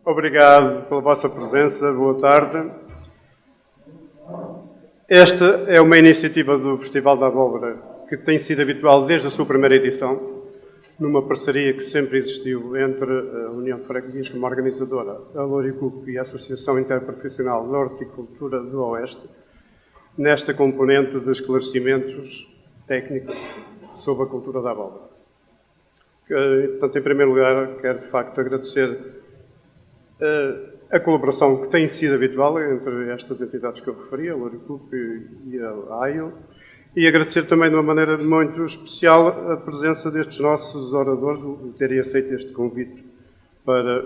Obrigado pela vossa presença. Boa tarde. Esta é uma iniciativa do Festival da Abóbora que tem sido habitual desde a sua primeira edição, numa parceria que sempre existiu entre a União de Freguesias como organizadora, a Loricup e a Associação Interprofissional de Horticultura do Oeste, nesta componente de esclarecimentos técnicos sobre a cultura da abóbora. Portanto, em primeiro lugar, quero de facto agradecer a colaboração que tem sido habitual entre estas entidades que eu referi, a Loricup e a AIO, e agradecer também de uma maneira muito especial a presença destes nossos oradores, o terem aceito este convite para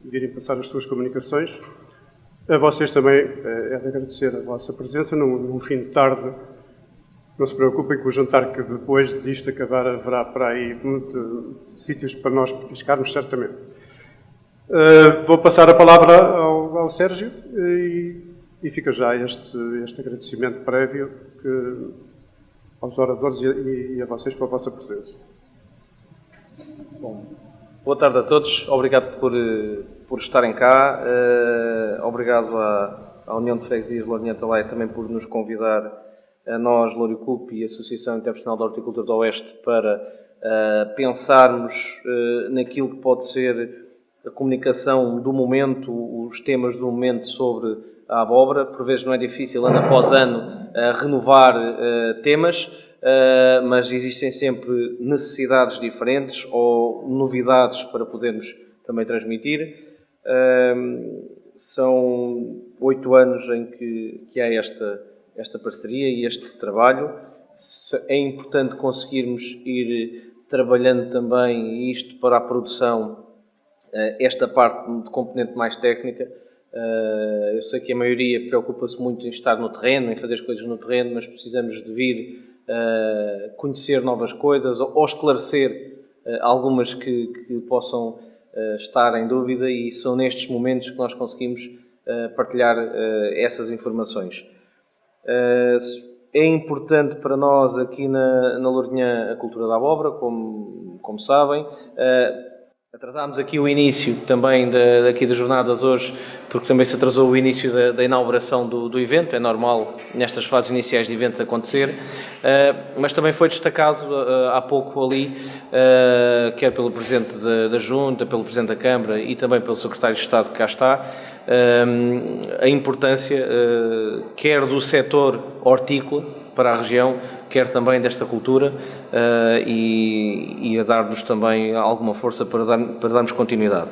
virem passar as suas comunicações. A vocês também é de agradecer a vossa presença num fim de tarde. Não se preocupem com o jantar, que depois disto acabar haverá para aí muitos sítios para nós petiscarmos, certamente. Vou passar a palavra ao Sérgio e fica já este agradecimento prévio aos oradores e a vocês pela vossa presença. Bom, boa tarde a todos. Obrigado por estarem cá. Obrigado à União de Freguesias de Lourinhã Atalaia também por nos convidar a nós, Loricup e a Associação Interprofissional de Horticultura do Oeste, para pensarmos naquilo que pode ser a comunicação do momento, os temas do momento sobre a abóbora. Por vezes não é difícil, ano após ano, renovar temas, mas existem sempre necessidades diferentes ou novidades para podermos também transmitir. São 8 anos em que há esta parceria e este trabalho. É importante conseguirmos ir trabalhando também isto para a produção, esta parte de componente mais técnica. Eu sei que a maioria preocupa-se muito em estar no terreno, em fazer as coisas no terreno, mas precisamos de vir conhecer novas coisas ou esclarecer algumas que possam estar em dúvida, e são nestes momentos que nós conseguimos partilhar essas informações. É importante para nós aqui na Lourinhã a cultura da abóbora, como sabem. Atrasámos aqui o início também daqui das jornadas hoje, porque também se atrasou o início da inauguração do evento. É normal nestas fases iniciais de eventos acontecer, mas também foi destacado há pouco ali, quer pelo Presidente da Junta, pelo Presidente da Câmara e também pelo Secretário de Estado que cá está, a importância quer do setor hortícola para a região, quer também desta cultura, e a dar-nos também alguma força para darmos continuidade.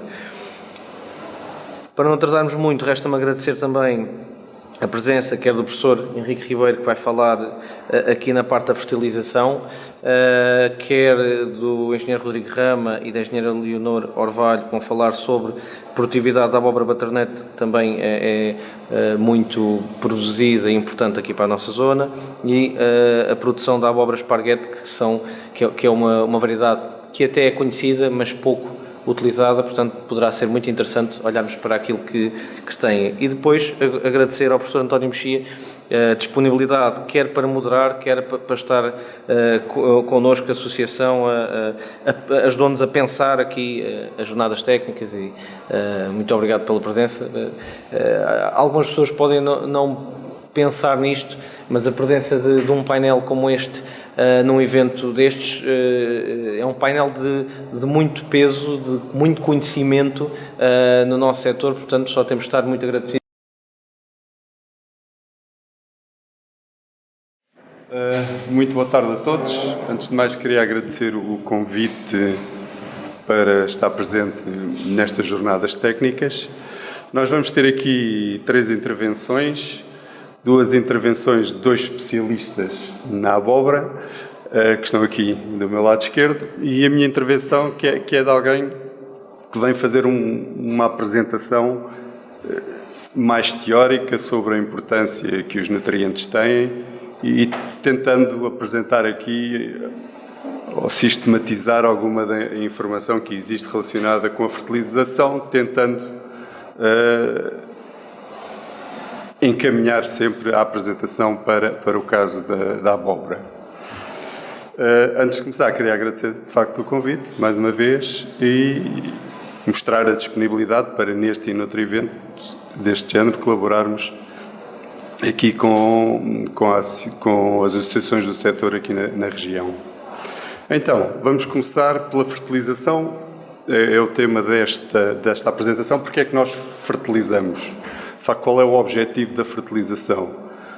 Para não atrasarmos muito, resta-me agradecer também a presença quer do professor Henrique Ribeiro, que vai falar aqui na parte da fertilização, quer do engenheiro Rodrigo Rama e da engenheira Leonor Orvalho, que vão falar sobre a produtividade da abóbora baternete, que também é muito produzida e importante aqui para a nossa zona, e a produção da abóbora esparguete, que é uma variedade que até é conhecida, mas pouco utilizada, portanto poderá ser muito interessante olharmos para aquilo que tem. E depois agradecer ao professor António Mexia a disponibilidade, quer para moderar, quer para estar connosco, a associação, ajudou-nos a pensar aqui as jornadas técnicas, e muito obrigado pela presença. Algumas pessoas podem não pensar nisto, mas a presença de um painel como este num evento destes é um painel de muito peso, de muito conhecimento no nosso setor, portanto só temos de estar muito agradecidos. Muito boa tarde a todos. Antes de mais, queria agradecer o convite para estar presente nestas jornadas técnicas. Nós vamos ter aqui 3 intervenções, 2 intervenções de 2 especialistas na abóbora, que estão aqui do meu lado esquerdo, e a minha intervenção, que é de alguém que vem fazer uma apresentação mais teórica sobre a importância que os nutrientes têm, e tentando apresentar aqui ou sistematizar alguma da informação que existe relacionada com a fertilização, tentando encaminhar sempre a apresentação para o caso da abóbora. Antes de começar, queria agradecer de facto o convite, mais uma vez, e mostrar a disponibilidade para neste e noutro evento deste género colaborarmos aqui com as associações do setor aqui na região. Então, vamos começar pela fertilização, é o tema desta apresentação. Porque é que nós fertilizamos? De facto, qual é o objetivo da fertilização?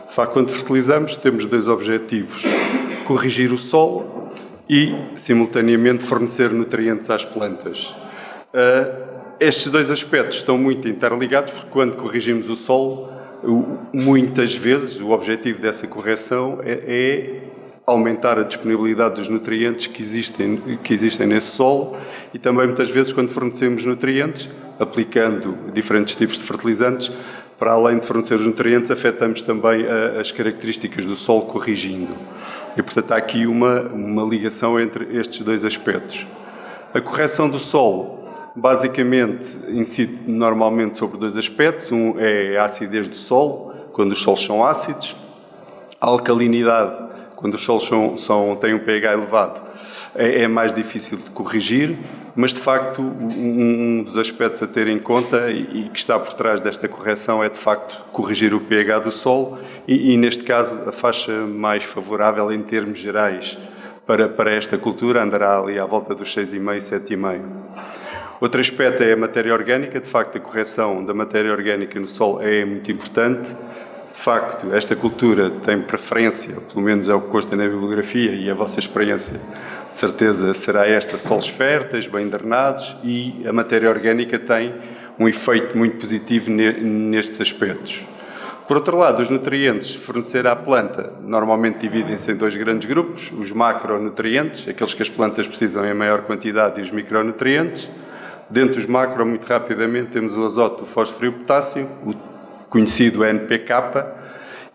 De facto, quando fertilizamos, temos dois objetivos: corrigir o solo e, simultaneamente, fornecer nutrientes às plantas. Estes dois aspectos estão muito interligados, porque quando corrigimos o solo, muitas vezes o objetivo dessa correção é aumentar a disponibilidade dos nutrientes que existem nesse solo, e também muitas vezes quando fornecemos nutrientes, aplicando diferentes tipos de fertilizantes, para além de fornecer os nutrientes, afetamos também as características do solo corrigindo. E portanto há aqui uma ligação entre estes dois aspectos. A correção do solo basicamente incide normalmente sobre dois aspectos. Um é a acidez do solo, quando os solos são ácidos; a alcalinidade, quando os solos têm um pH elevado, é mais difícil de corrigir, mas de facto um dos aspectos a ter em conta e que está por trás desta correção é de facto corrigir o pH do solo e neste caso a faixa mais favorável em termos gerais para esta cultura andará ali à volta dos 6,5, 7,5. Outro aspecto é a matéria orgânica. De facto, a correção da matéria orgânica no solo é muito importante. De facto, esta cultura tem preferência, pelo menos é o que consta na bibliografia, e a vossa experiência, de certeza, será esta: solos férteis, bem drenados, e a matéria orgânica tem um efeito muito positivo nestes aspectos. Por outro lado, os nutrientes fornecer à planta normalmente dividem-se em dois grandes grupos: os macronutrientes, aqueles que as plantas precisam em maior quantidade, e os micronutrientes. Dentro dos macro, muito rapidamente, temos o azoto, o fósforo e o potássio, o conhecido NPK,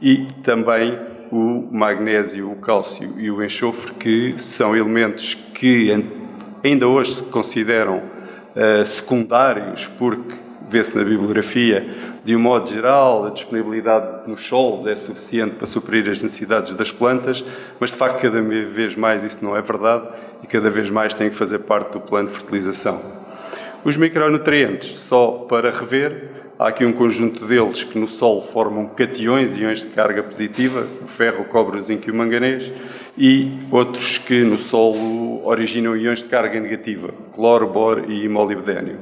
e também o magnésio, o cálcio e o enxofre, que são elementos que ainda hoje se consideram secundários, porque vê-se na bibliografia, de um modo geral, a disponibilidade nos solos é suficiente para suprir as necessidades das plantas, mas de facto cada vez mais isso não é verdade e cada vez mais tem que fazer parte do plano de fertilização. Os micronutrientes, só para rever, há aqui um conjunto deles que no solo formam cationes, íons de carga positiva, o ferro, o cobre, o zinco e o manganês, e outros que no solo originam íons de carga negativa, cloro, boro e molibdênio.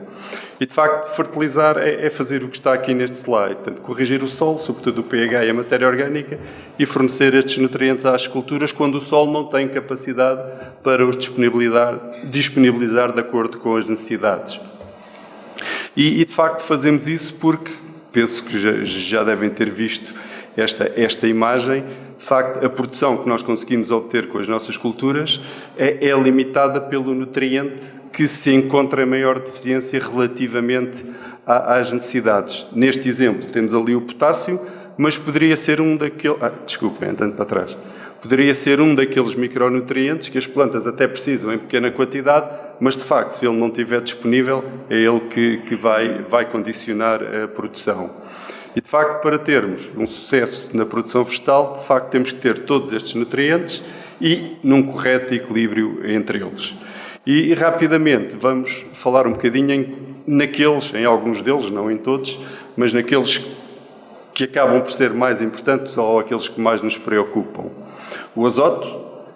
E de facto, fertilizar é fazer o que está aqui neste slide, portanto, corrigir o solo, sobretudo o pH e a matéria orgânica, e fornecer estes nutrientes às culturas quando o solo não tem capacidade para os disponibilizar de acordo com as necessidades. E de facto fazemos isso porque, penso que já devem ter visto esta imagem, de facto a produção que nós conseguimos obter com as nossas culturas é limitada pelo nutriente que se encontra em maior deficiência relativamente às necessidades. Neste exemplo temos ali o potássio, mas poderia ser um daqueles... andando para trás. Poderia ser um daqueles micronutrientes que as plantas até precisam em pequena quantidade, mas de facto, se ele não estiver disponível, é ele que vai condicionar a produção. E de facto, para termos um sucesso na produção vegetal, de facto temos que ter todos estes nutrientes e num correto equilíbrio entre eles. E rapidamente vamos falar um bocadinho em alguns deles, não em todos, mas naqueles que acabam por ser mais importantes ou aqueles que mais nos preocupam. O azoto,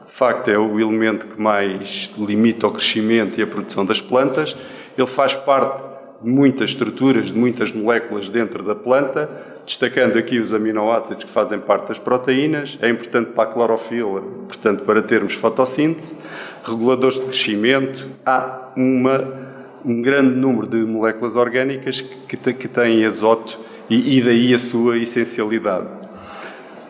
de facto, é o elemento que mais limita o crescimento e a produção das plantas. Ele faz parte de muitas estruturas, de muitas moléculas dentro da planta, destacando aqui os aminoácidos que fazem parte das proteínas. É importante para a clorofila, portanto, para termos fotossíntese, reguladores de crescimento. Há um grande número de moléculas orgânicas que têm azoto e daí a sua essencialidade.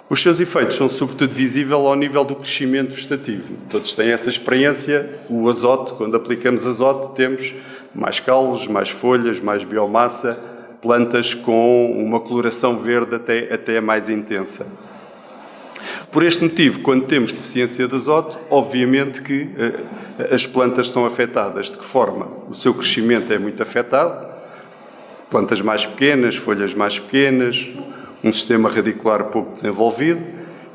Os seus efeitos são sobretudo visíveis ao nível do crescimento vegetativo. Todos têm essa experiência. O azoto, quando aplicamos azoto, temos mais caules, mais folhas, mais biomassa, plantas com uma coloração verde até mais intensa. Por este motivo, quando temos deficiência de azoto, obviamente que as plantas são afetadas. De que forma? O seu crescimento é muito afetado. Plantas mais pequenas, folhas mais pequenas, um sistema radicular pouco desenvolvido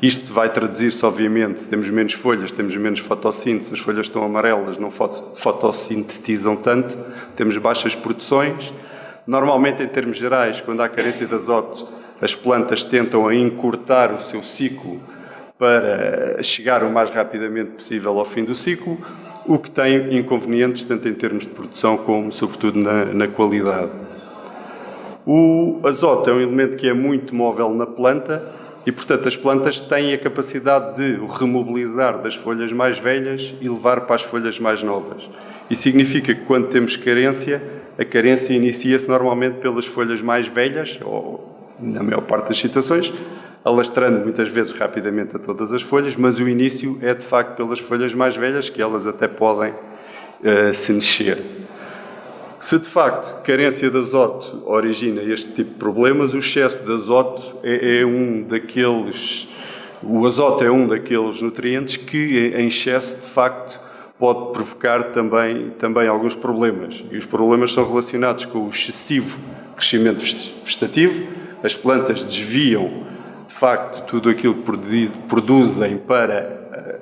Isto vai traduzir-se, obviamente, se temos menos folhas, temos menos fotossíntese, as folhas estão amarelas, não fotossintetizam tanto, temos baixas produções. Normalmente, em termos gerais, quando há carência de azoto, as plantas tentam a encurtar o seu ciclo para chegar o mais rapidamente possível ao fim do ciclo, o que tem inconvenientes tanto em termos de produção como, sobretudo, na qualidade. O azoto é um elemento que é muito móvel na planta e, portanto, as plantas têm a capacidade de o remobilizar das folhas mais velhas e levar para as folhas mais novas. Isso significa que, quando temos carência, a carência inicia-se normalmente pelas folhas mais velhas, ou na maior parte das situações, alastrando muitas vezes rapidamente a todas as folhas, mas o início é, de facto, pelas folhas mais velhas, que elas até podem se mexer. Se, de facto, carência de azoto origina este tipo de problemas, o excesso de azoto é um daqueles... O azoto é um daqueles nutrientes que, em excesso, de facto, pode provocar também alguns problemas. E os problemas são relacionados com o excessivo crescimento vegetativo. As plantas desviam, de facto, tudo aquilo que produzem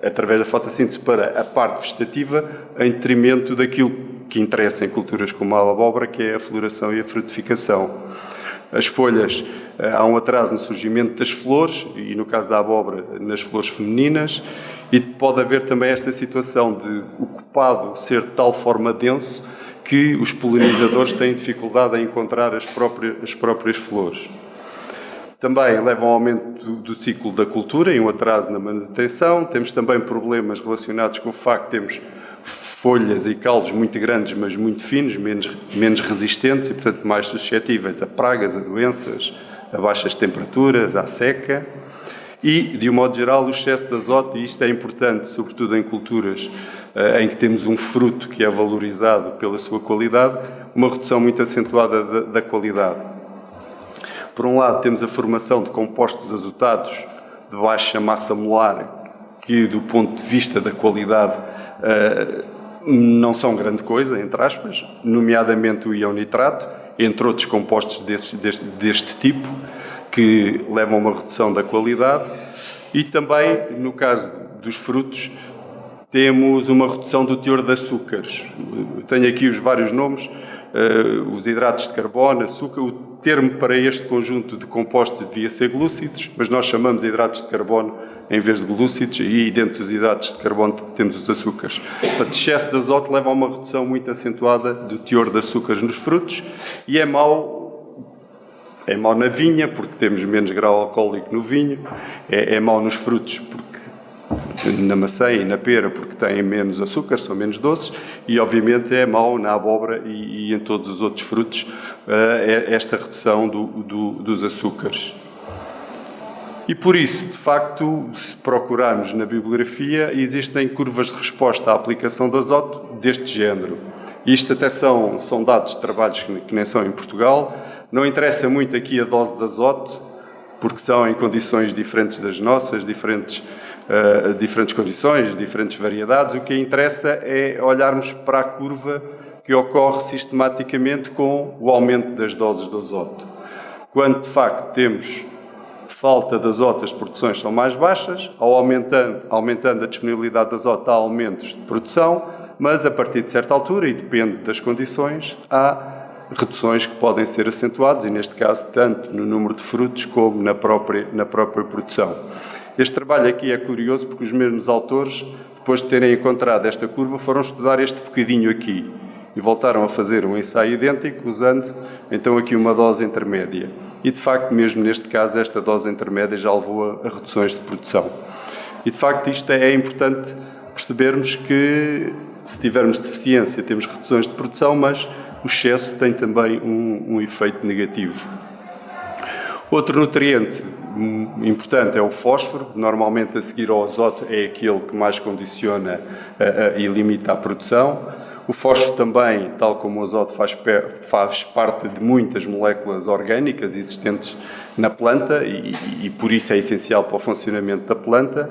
através da fotossíntese para a parte vegetativa, em detrimento daquilo que interessa em culturas como a abóbora, que é a floração e a frutificação. As folhas, há um atraso no surgimento das flores, e no caso da abóbora, nas flores femininas, e pode haver também esta situação de o copado ser de tal forma denso que os polinizadores têm dificuldade em encontrar as próprias flores. Também leva a um aumento do ciclo da cultura e um atraso na manutenção. Temos também problemas relacionados com o facto de termos folhas e calos muito grandes, mas muito finos, menos resistentes e, portanto, mais suscetíveis a pragas, a doenças, a baixas temperaturas, à seca. E, de um modo geral, o excesso de azoto, e isto é importante, sobretudo em culturas em que temos um fruto que é valorizado pela sua qualidade, uma redução muito acentuada da qualidade. Por um lado, temos a formação de compostos azotados de baixa massa molar, que, do ponto de vista da qualidade, não são grande coisa, entre aspas, nomeadamente o íon nitrato, entre outros compostos deste tipo, que levam a uma redução da qualidade. E também, no caso dos frutos, temos uma redução do teor de açúcares. Tenho aqui os vários nomes, os hidratos de carbono, açúcar. O termo para este conjunto de compostos devia ser glúcidos, mas nós chamamos de hidratos de carbono em vez de glúcidos, e dentro dos hidratos de carbono temos os açúcares. Portanto, excesso de azoto leva a uma redução muito acentuada do teor de açúcares nos frutos, e é mau na vinha, porque temos menos grau alcoólico no vinho, é mau nos frutos, porque na maçã e na pera, porque têm menos açúcar, são menos doces, e obviamente é mau na abóbora e em todos os outros frutos esta redução dos açúcares. E por isso, de facto, se procurarmos na bibliografia, existem curvas de resposta à aplicação de azoto deste género. Isto até são dados de trabalhos que nem são em Portugal. Não interessa muito aqui a dose de azoto, porque são em condições diferentes das nossas, diferentes condições, diferentes variedades. O que interessa é olharmos para a curva que ocorre sistematicamente com o aumento das doses de azoto. Quando, de facto, temos falta de azoto, as produções são mais baixas, aumentando a disponibilidade de azoto, há aumentos de produção, mas a partir de certa altura, e depende das condições, há reduções que podem ser acentuadas, e neste caso tanto no número de frutos como na própria produção. Este trabalho aqui é curioso porque os mesmos autores, depois de terem encontrado esta curva, foram estudar este bocadinho aqui e voltaram a fazer um ensaio idêntico, usando então aqui uma dose intermédia. E, de facto, mesmo neste caso, esta dose intermédia já levou a reduções de produção. E, de facto, isto é importante percebermos que, se tivermos deficiência, temos reduções de produção, mas o excesso tem também um efeito negativo. Outro nutriente importante é o fósforo. Normalmente, a seguir ao azoto, é aquele que mais condiciona e limita a produção. O fósforo também, tal como o azoto, faz parte de muitas moléculas orgânicas existentes na planta e por isso é essencial para o funcionamento da planta.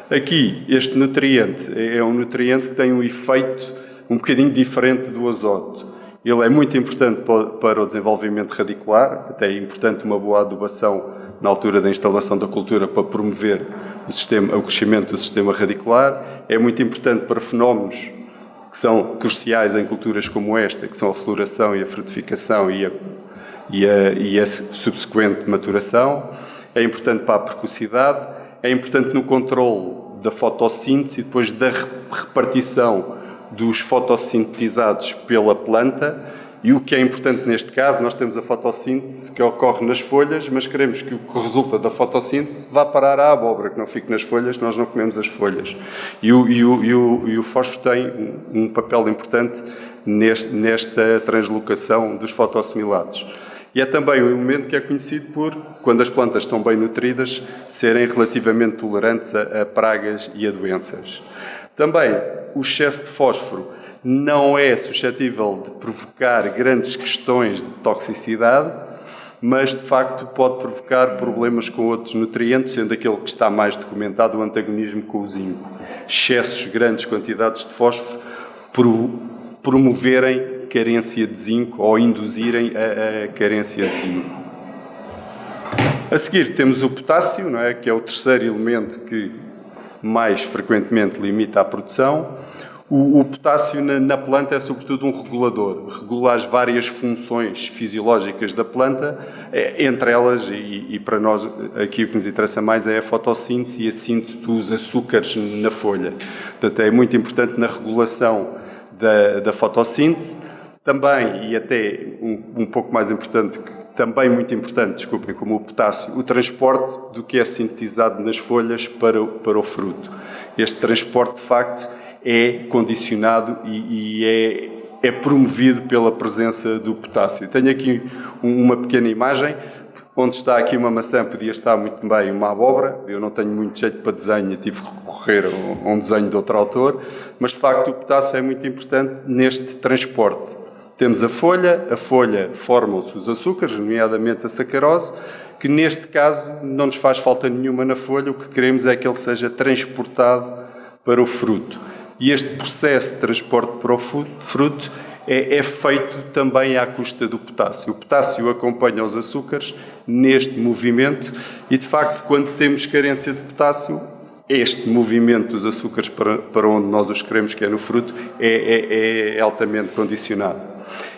Aqui, este nutriente é um nutriente que tem um efeito um bocadinho diferente do azoto. Ele é muito importante para o desenvolvimento radicular, até é importante uma boa adubação na altura da instalação da cultura para promover o crescimento do sistema radicular. É muito importante para fenómenos que são cruciais em culturas como esta, que são a floração e a frutificação e a subsequente maturação. É importante para a precocidade, é importante no controle da fotossíntese e depois da repartição dos fotossintetizados pela planta. E o que é importante neste caso, nós temos a fotossíntese que ocorre nas folhas, mas queremos que o que resulta da fotossíntese vá parar à abóbora, que não fique nas folhas, nós não comemos as folhas. E o fósforo tem um papel importante nesta translocação dos fotoassimilados. E é também um elemento que é conhecido por, quando as plantas estão bem nutridas, serem relativamente tolerantes a pragas e a doenças. Também, o excesso de fósforo não é suscetível de provocar grandes questões de toxicidade, mas, de facto, pode provocar problemas com outros nutrientes, sendo aquele que está mais documentado o antagonismo com o zinco. Excessos, grandes quantidades de fósforo, promoverem carência de zinco ou induzirem a carência de zinco. A seguir temos o potássio, não é? Que é o terceiro elemento que mais frequentemente limita a produção. O potássio na planta é sobretudo um regulador, regula as várias funções fisiológicas da planta, entre elas, e para nós aqui o que nos interessa mais é a fotossíntese e a síntese dos açúcares na folha. Portanto, é muito importante na regulação da fotossíntese. Também, e até um pouco mais importante, também muito importante, desculpem, como o potássio, o transporte do que é sintetizado nas folhas para o fruto. Este transporte, de facto, é condicionado e é promovido pela presença do potássio. Tenho aqui uma pequena imagem, onde está aqui uma maçã, podia estar muito bem uma abóbora. Eu não tenho muito jeito para desenho, tive que recorrer a um desenho de outro autor, mas de facto o potássio é muito importante neste transporte. Temos a folha formam-se os açúcares, nomeadamente a sacarose, que neste caso não nos faz falta nenhuma na folha, o que queremos é que ele seja transportado para o fruto. E este processo de transporte para o fruto é feito também à custa do potássio. O potássio acompanha os açúcares neste movimento e, de facto, quando temos carência de potássio, este movimento dos açúcares para onde nós os queremos, que é no fruto, é altamente condicionado.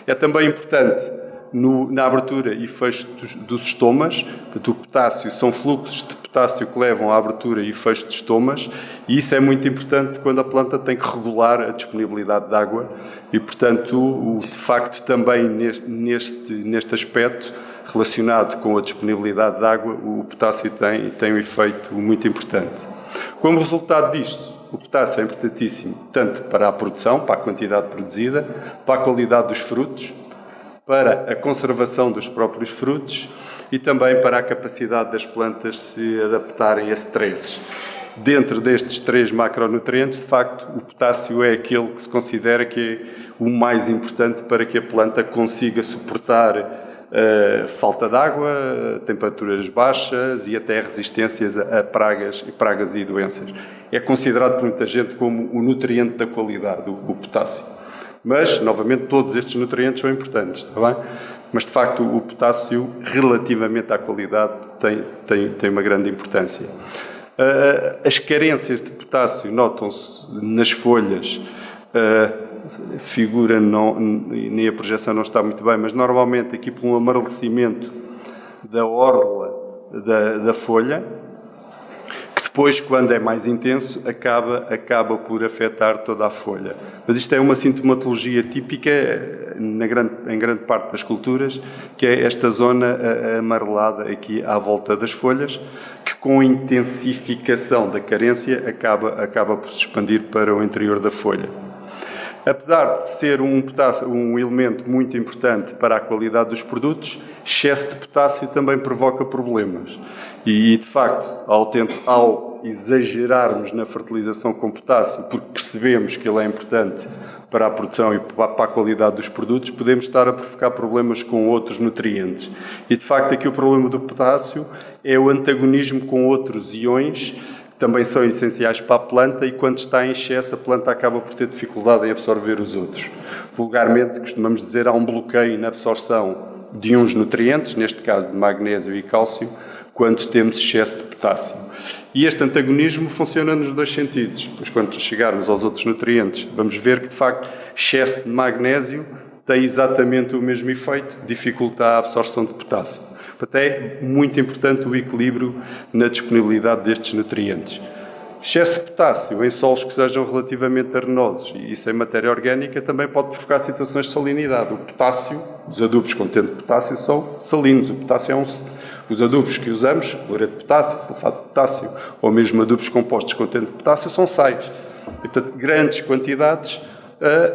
É também importante na abertura e fecho dos estomas. O potássio são fluxos de potássio que levam à abertura e fecho de estomas, e isso é muito importante quando a planta tem que regular a disponibilidade de água e, portanto, de facto, também neste aspecto relacionado com a disponibilidade de água, o potássio tem um efeito muito importante. Como resultado disto, o potássio é importantíssimo tanto para a produção, para a quantidade produzida, para a qualidade dos frutos, para a conservação dos próprios frutos e também para a capacidade das plantas se adaptarem a stresses. Dentro destes 3 macronutrientes, de facto, o potássio é aquele que se considera que é o mais importante para que a planta consiga suportar falta de água, temperaturas baixas e até resistências a pragas e doenças. É considerado por muita gente como o nutriente da qualidade, o potássio. Mas, novamente, todos estes nutrientes são importantes, está bem? Mas, de facto, o potássio, relativamente à qualidade, tem uma grande importância. As carências de potássio notam-se nas folhas. A figura nem a projeção não está muito bem, mas normalmente aqui por um amarelecimento da orla da folha, que depois, quando é mais intenso, acaba por afetar toda a folha. Mas isto é uma sintomatologia típica em grande parte das culturas, que é esta zona amarelada aqui à volta das folhas, que com a intensificação da carência acaba por se expandir para o interior da folha. Apesar de ser um elemento muito importante para a qualidade dos produtos, excesso de potássio também provoca problemas. E de facto, ao exagerarmos na fertilização com potássio, porque percebemos que ele é importante para a produção e para a qualidade dos produtos, podemos estar a provocar problemas com outros nutrientes. E de facto, aqui o problema do potássio é o antagonismo com outros íons também são essenciais para a planta e quando está em excesso a planta acaba por ter dificuldade em absorver os outros. Vulgarmente costumamos dizer há um bloqueio na absorção de uns nutrientes, neste caso de magnésio e cálcio, quando temos excesso de potássio. E este antagonismo funciona nos dois sentidos, pois quando chegarmos aos outros nutrientes vamos ver que de facto excesso de magnésio tem exatamente o mesmo efeito, dificulta a absorção de potássio. Portanto, é muito importante o equilíbrio na disponibilidade destes nutrientes. Excesso de potássio em solos que sejam relativamente arenosos e sem matéria orgânica também pode provocar situações de salinidade. O potássio, os adubos contendo potássio são salinos. O potássio os adubos que usamos, cloreto de potássio, sulfato de potássio ou mesmo adubos compostos contendo potássio são sais. E, portanto, grandes quantidades,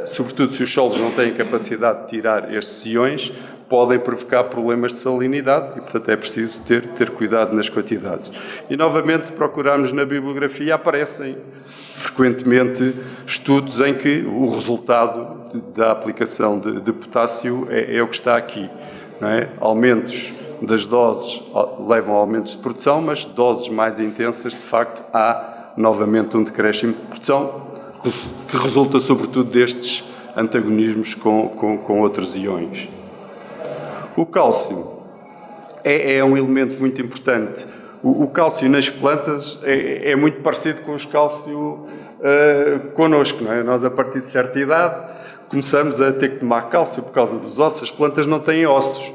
sobretudo se os solos não têm capacidade de tirar estes iões, podem provocar problemas de salinidade e, portanto, é preciso ter cuidado nas quantidades. E, novamente, procuramos na bibliografia, aparecem frequentemente estudos em que o resultado da aplicação de potássio é o que está aqui. Não é? Aumentos das doses levam a aumentos de produção, mas doses mais intensas, de facto, há novamente um decréscimo de produção que resulta, sobretudo, destes antagonismos com outros iões. O cálcio é um elemento muito importante. O cálcio nas plantas é muito parecido com o cálcio connosco, não é? Nós, a partir de certa idade, começamos a ter que tomar cálcio por causa dos ossos. As plantas não têm ossos.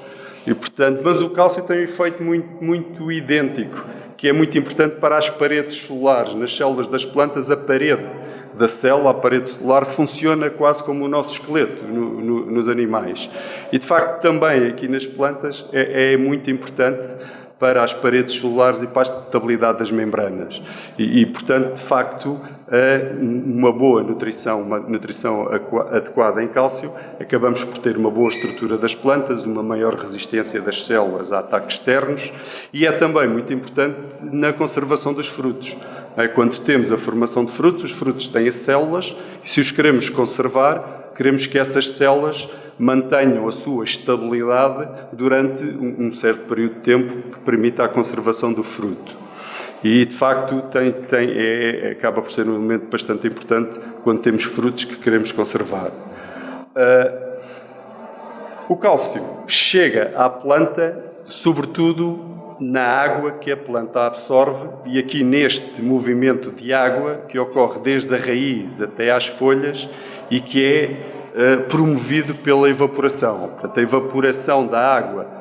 E, portanto, mas o cálcio tem um efeito muito idêntico, que é muito importante para as paredes solares. Nas células das plantas, a parede da célula, a parede celular, funciona quase como o nosso esqueleto nos animais. E, de facto, também aqui nas plantas é muito importante para as paredes celulares e para a estabilidade das membranas. Portanto, de facto, uma boa nutrição, uma nutrição adequada em cálcio, acabamos por ter uma boa estrutura das plantas, uma maior resistência das células a ataques externos e é também muito importante na conservação dos frutos. Quando temos a formação de frutos, os frutos têm as células e se os queremos conservar, queremos que essas células mantenham a sua estabilidade durante um certo período de tempo que permita a conservação do fruto. E, de facto, acaba por ser um elemento bastante importante quando temos frutos que queremos conservar. O cálcio chega à planta, sobretudo, na água que a planta absorve e aqui neste movimento de água que ocorre desde a raiz até às folhas e que é promovido pela evaporação. Portanto, a evaporação da água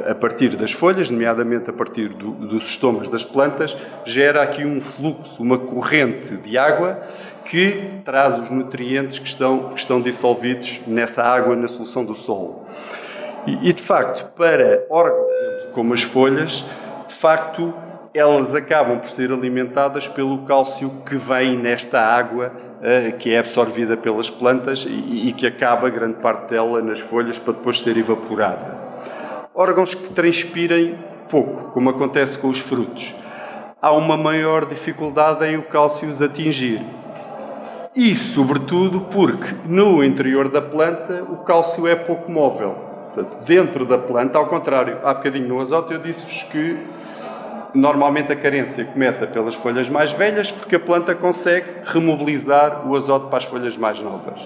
a partir das folhas, nomeadamente a partir dos estomas das plantas, gera aqui um fluxo, uma corrente de água que traz os nutrientes que estão dissolvidos nessa água na solução do solo. E, de facto, para órgãos como as folhas, de facto, elas acabam por ser alimentadas pelo cálcio que vem nesta água que é absorvida pelas plantas e que acaba, grande parte dela, nas folhas para depois ser evaporada. Órgãos que transpirem pouco, como acontece com os frutos. Há uma maior dificuldade em o cálcio os atingir. E, sobretudo, porque no interior da planta o cálcio é pouco móvel. Portanto, dentro da planta, ao contrário, há bocadinho no azoto eu disse-vos que normalmente a carência começa pelas folhas mais velhas porque a planta consegue remobilizar o azoto para as folhas mais novas.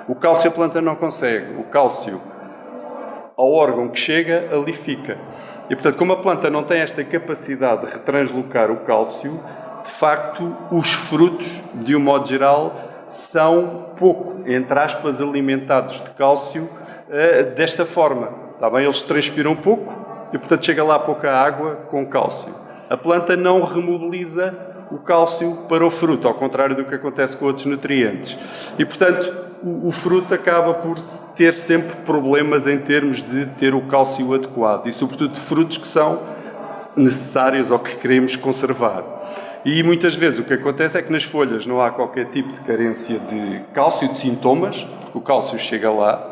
O cálcio a planta não consegue. O cálcio, ao órgão que chega, ali fica. E, portanto, como a planta não tem esta capacidade de retranslocar o cálcio, de facto, os frutos, de um modo geral, são pouco, entre aspas, alimentados de cálcio desta forma. Está bem? Eles transpiram pouco e, portanto, chega lá pouca água com cálcio. A planta não remobiliza o cálcio para o fruto, ao contrário do que acontece com outros nutrientes. E, portanto, o fruto acaba por ter sempre problemas em termos de ter o cálcio adequado e, sobretudo, frutos que são necessários ou que queremos conservar. E muitas vezes o que acontece é que nas folhas não há qualquer tipo de carência de cálcio, de sintomas, porque o cálcio chega lá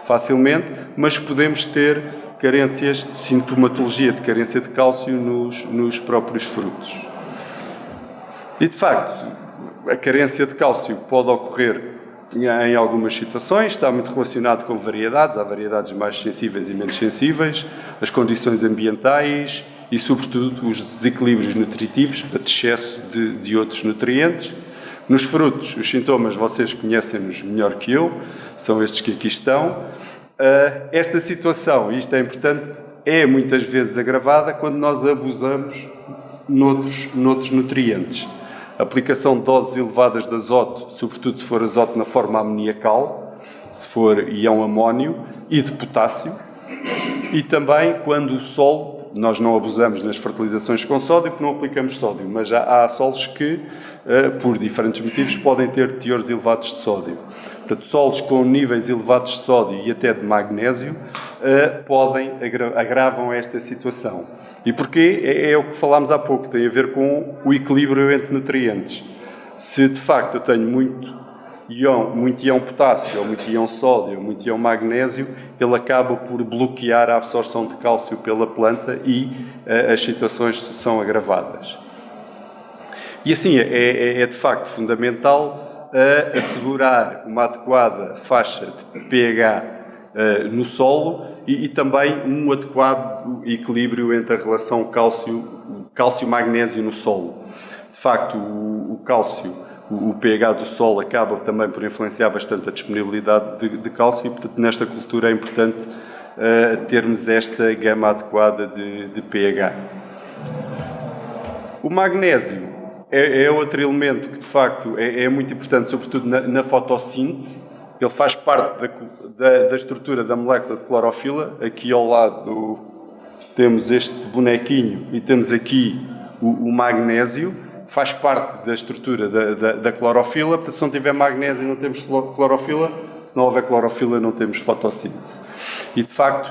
facilmente, mas podemos ter carências de sintomatologia, de carência de cálcio nos próprios frutos. E, de facto, a carência de cálcio pode ocorrer em algumas situações, está muito relacionado com variedades, há variedades mais sensíveis e menos sensíveis, as condições ambientais e, sobretudo, os desequilíbrios nutritivos, portanto, excesso de outros nutrientes. Nos frutos, os sintomas vocês conhecem-nos melhor que eu, são estes que aqui estão. Esta situação, e isto é importante, é muitas vezes agravada quando nós abusamos noutros nutrientes. Aplicação de doses elevadas de azoto, sobretudo se for azoto na forma amoniacal, se for íon amónio, e de potássio. E também quando o solo, nós não abusamos nas fertilizações com sódio, porque não aplicamos sódio, mas há solos que, por diferentes motivos, podem ter teores elevados de sódio. Portanto, solos com níveis elevados de sódio e até de magnésio agravam esta situação. E porquê? É o que falámos há pouco, tem a ver com o equilíbrio entre nutrientes. Se de facto eu tenho muito íon potássio, ou muito íon sódio, ou muito íon magnésio, ele acaba por bloquear a absorção de cálcio pela planta e as situações são agravadas. E assim, é de facto fundamental assegurar uma adequada faixa de pH no solo e também um adequado equilíbrio entre a relação cálcio-magnésio no solo. De facto, o cálcio, o pH do solo acaba também por influenciar bastante a disponibilidade de cálcio e, portanto, nesta cultura é importante termos esta gama adequada de pH. O magnésio é outro elemento que, de facto, é muito importante, sobretudo na fotossíntese. Ele faz parte da estrutura da molécula de clorofila. Aqui ao lado temos este bonequinho e temos aqui o magnésio. Faz parte da estrutura da clorofila. Portanto, se não tiver magnésio não temos clorofila. Se não houver clorofila não temos fotossíntese. E, de facto,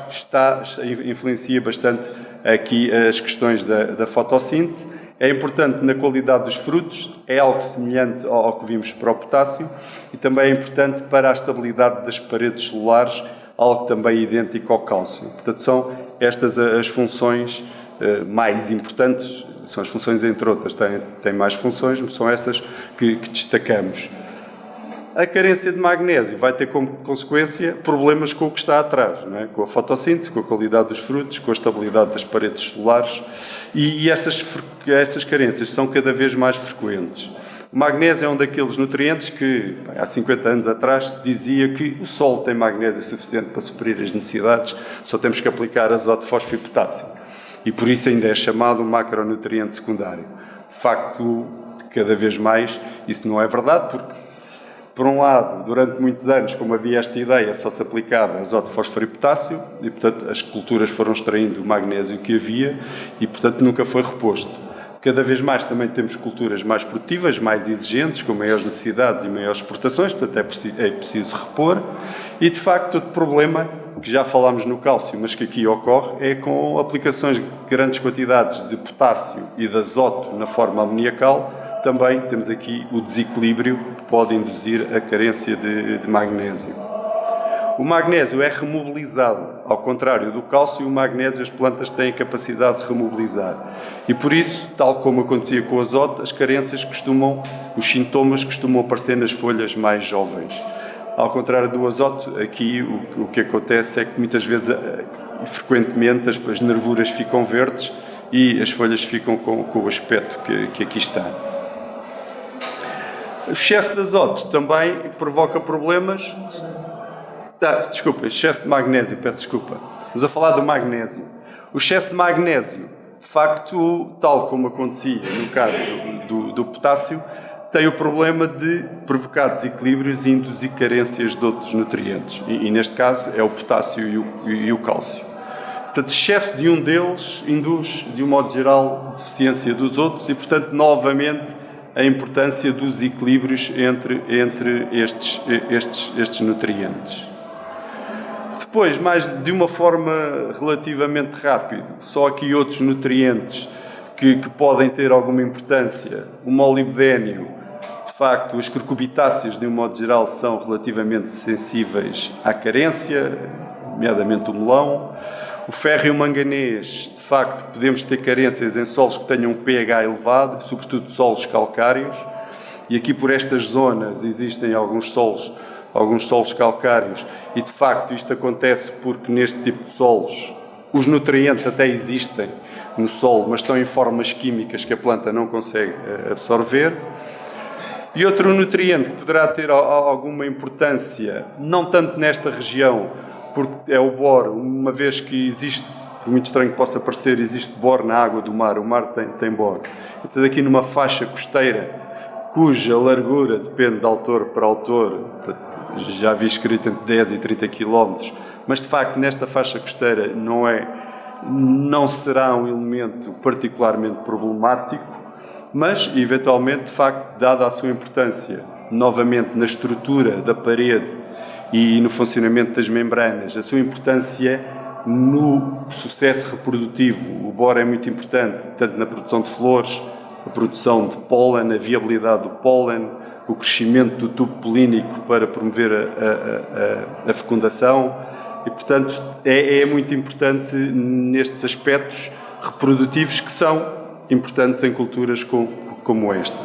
influencia bastante aqui as questões da fotossíntese. É importante na qualidade dos frutos, é algo semelhante ao que vimos para o potássio, e também é importante para a estabilidade das paredes celulares, algo também idêntico ao cálcio. Portanto, são estas as funções mais importantes, são as funções entre outras, têm mais funções, mas são essas que destacamos. A carência de magnésio vai ter como consequência problemas com o que está atrás, não é? Com a fotossíntese, com a qualidade dos frutos, com a estabilidade das paredes celulares, e estas carências são cada vez mais frequentes. O magnésio é um daqueles nutrientes que, há 50 anos atrás, se dizia que o solo tem magnésio suficiente para suprir as necessidades, só temos que aplicar azoto, fósforo e potássio. E por isso ainda é chamado um macronutriente secundário. De facto, cada vez mais, isso não é verdade, porque por um lado, durante muitos anos, como havia esta ideia, só se aplicava azoto, fósforo e potássio, e, portanto, as culturas foram extraindo o magnésio que havia e, portanto, nunca foi reposto. Cada vez mais também temos culturas mais produtivas, mais exigentes, com maiores necessidades e maiores exportações, portanto, é preciso repor. E, de facto, outro problema, que já falámos no cálcio, mas que aqui ocorre, é com aplicações de grandes quantidades de potássio e de azoto na forma amoniacal. Também temos aqui o desequilíbrio que pode induzir a carência de magnésio. O magnésio é remobilizado, ao contrário do cálcio, o magnésio as plantas têm a capacidade de remobilizar. E por isso, tal como acontecia com o azoto, os sintomas costumam aparecer nas folhas mais jovens. Ao contrário do azoto, aqui o que acontece é que muitas vezes, frequentemente, as nervuras ficam verdes e as folhas ficam com o aspecto que aqui está. O excesso de azoto também provoca problemas. Excesso de magnésio, peço desculpa. Estamos a falar do magnésio. O excesso de magnésio, de facto, tal como acontecia no caso do potássio, tem o problema de provocar desequilíbrios e induzir carências de outros nutrientes. E neste caso é o potássio e o cálcio. Portanto, excesso de um deles induz, de um modo geral, deficiência dos outros e, portanto, novamente, a importância dos equilíbrios entre estes nutrientes. Depois, mais de uma forma relativamente rápida, só aqui outros nutrientes que podem ter alguma importância. O molibdênio, de facto, as curcubitáceas, de um modo geral, são relativamente sensíveis à carência, nomeadamente o melão. O ferro e o manganês, de facto, podemos ter carências em solos que tenham um pH elevado, sobretudo solos calcários, e aqui por estas zonas existem alguns solos calcários, e de facto isto acontece porque neste tipo de solos os nutrientes até existem, no solo, mas estão em formas químicas que a planta não consegue absorver. E outro nutriente que poderá ter alguma importância, não tanto nesta região, porque é o boro, uma vez que existe, por muito estranho que possa parecer, existe boro na água do mar, o mar tem boro. Então aqui numa faixa costeira, cuja largura depende de autor para autor, já vi escrito entre 10 e 30 km, mas de facto nesta faixa costeira não será um elemento particularmente problemático, mas, eventualmente, de facto, dada a sua importância, novamente, na estrutura da parede e no funcionamento das membranas, a sua importância no sucesso reprodutivo. O boro é muito importante, tanto na produção de flores, a produção de pólen, a viabilidade do pólen, o crescimento do tubo polínico para promover a fecundação e, portanto, é muito importante nestes aspectos reprodutivos que são importantes em culturas como esta.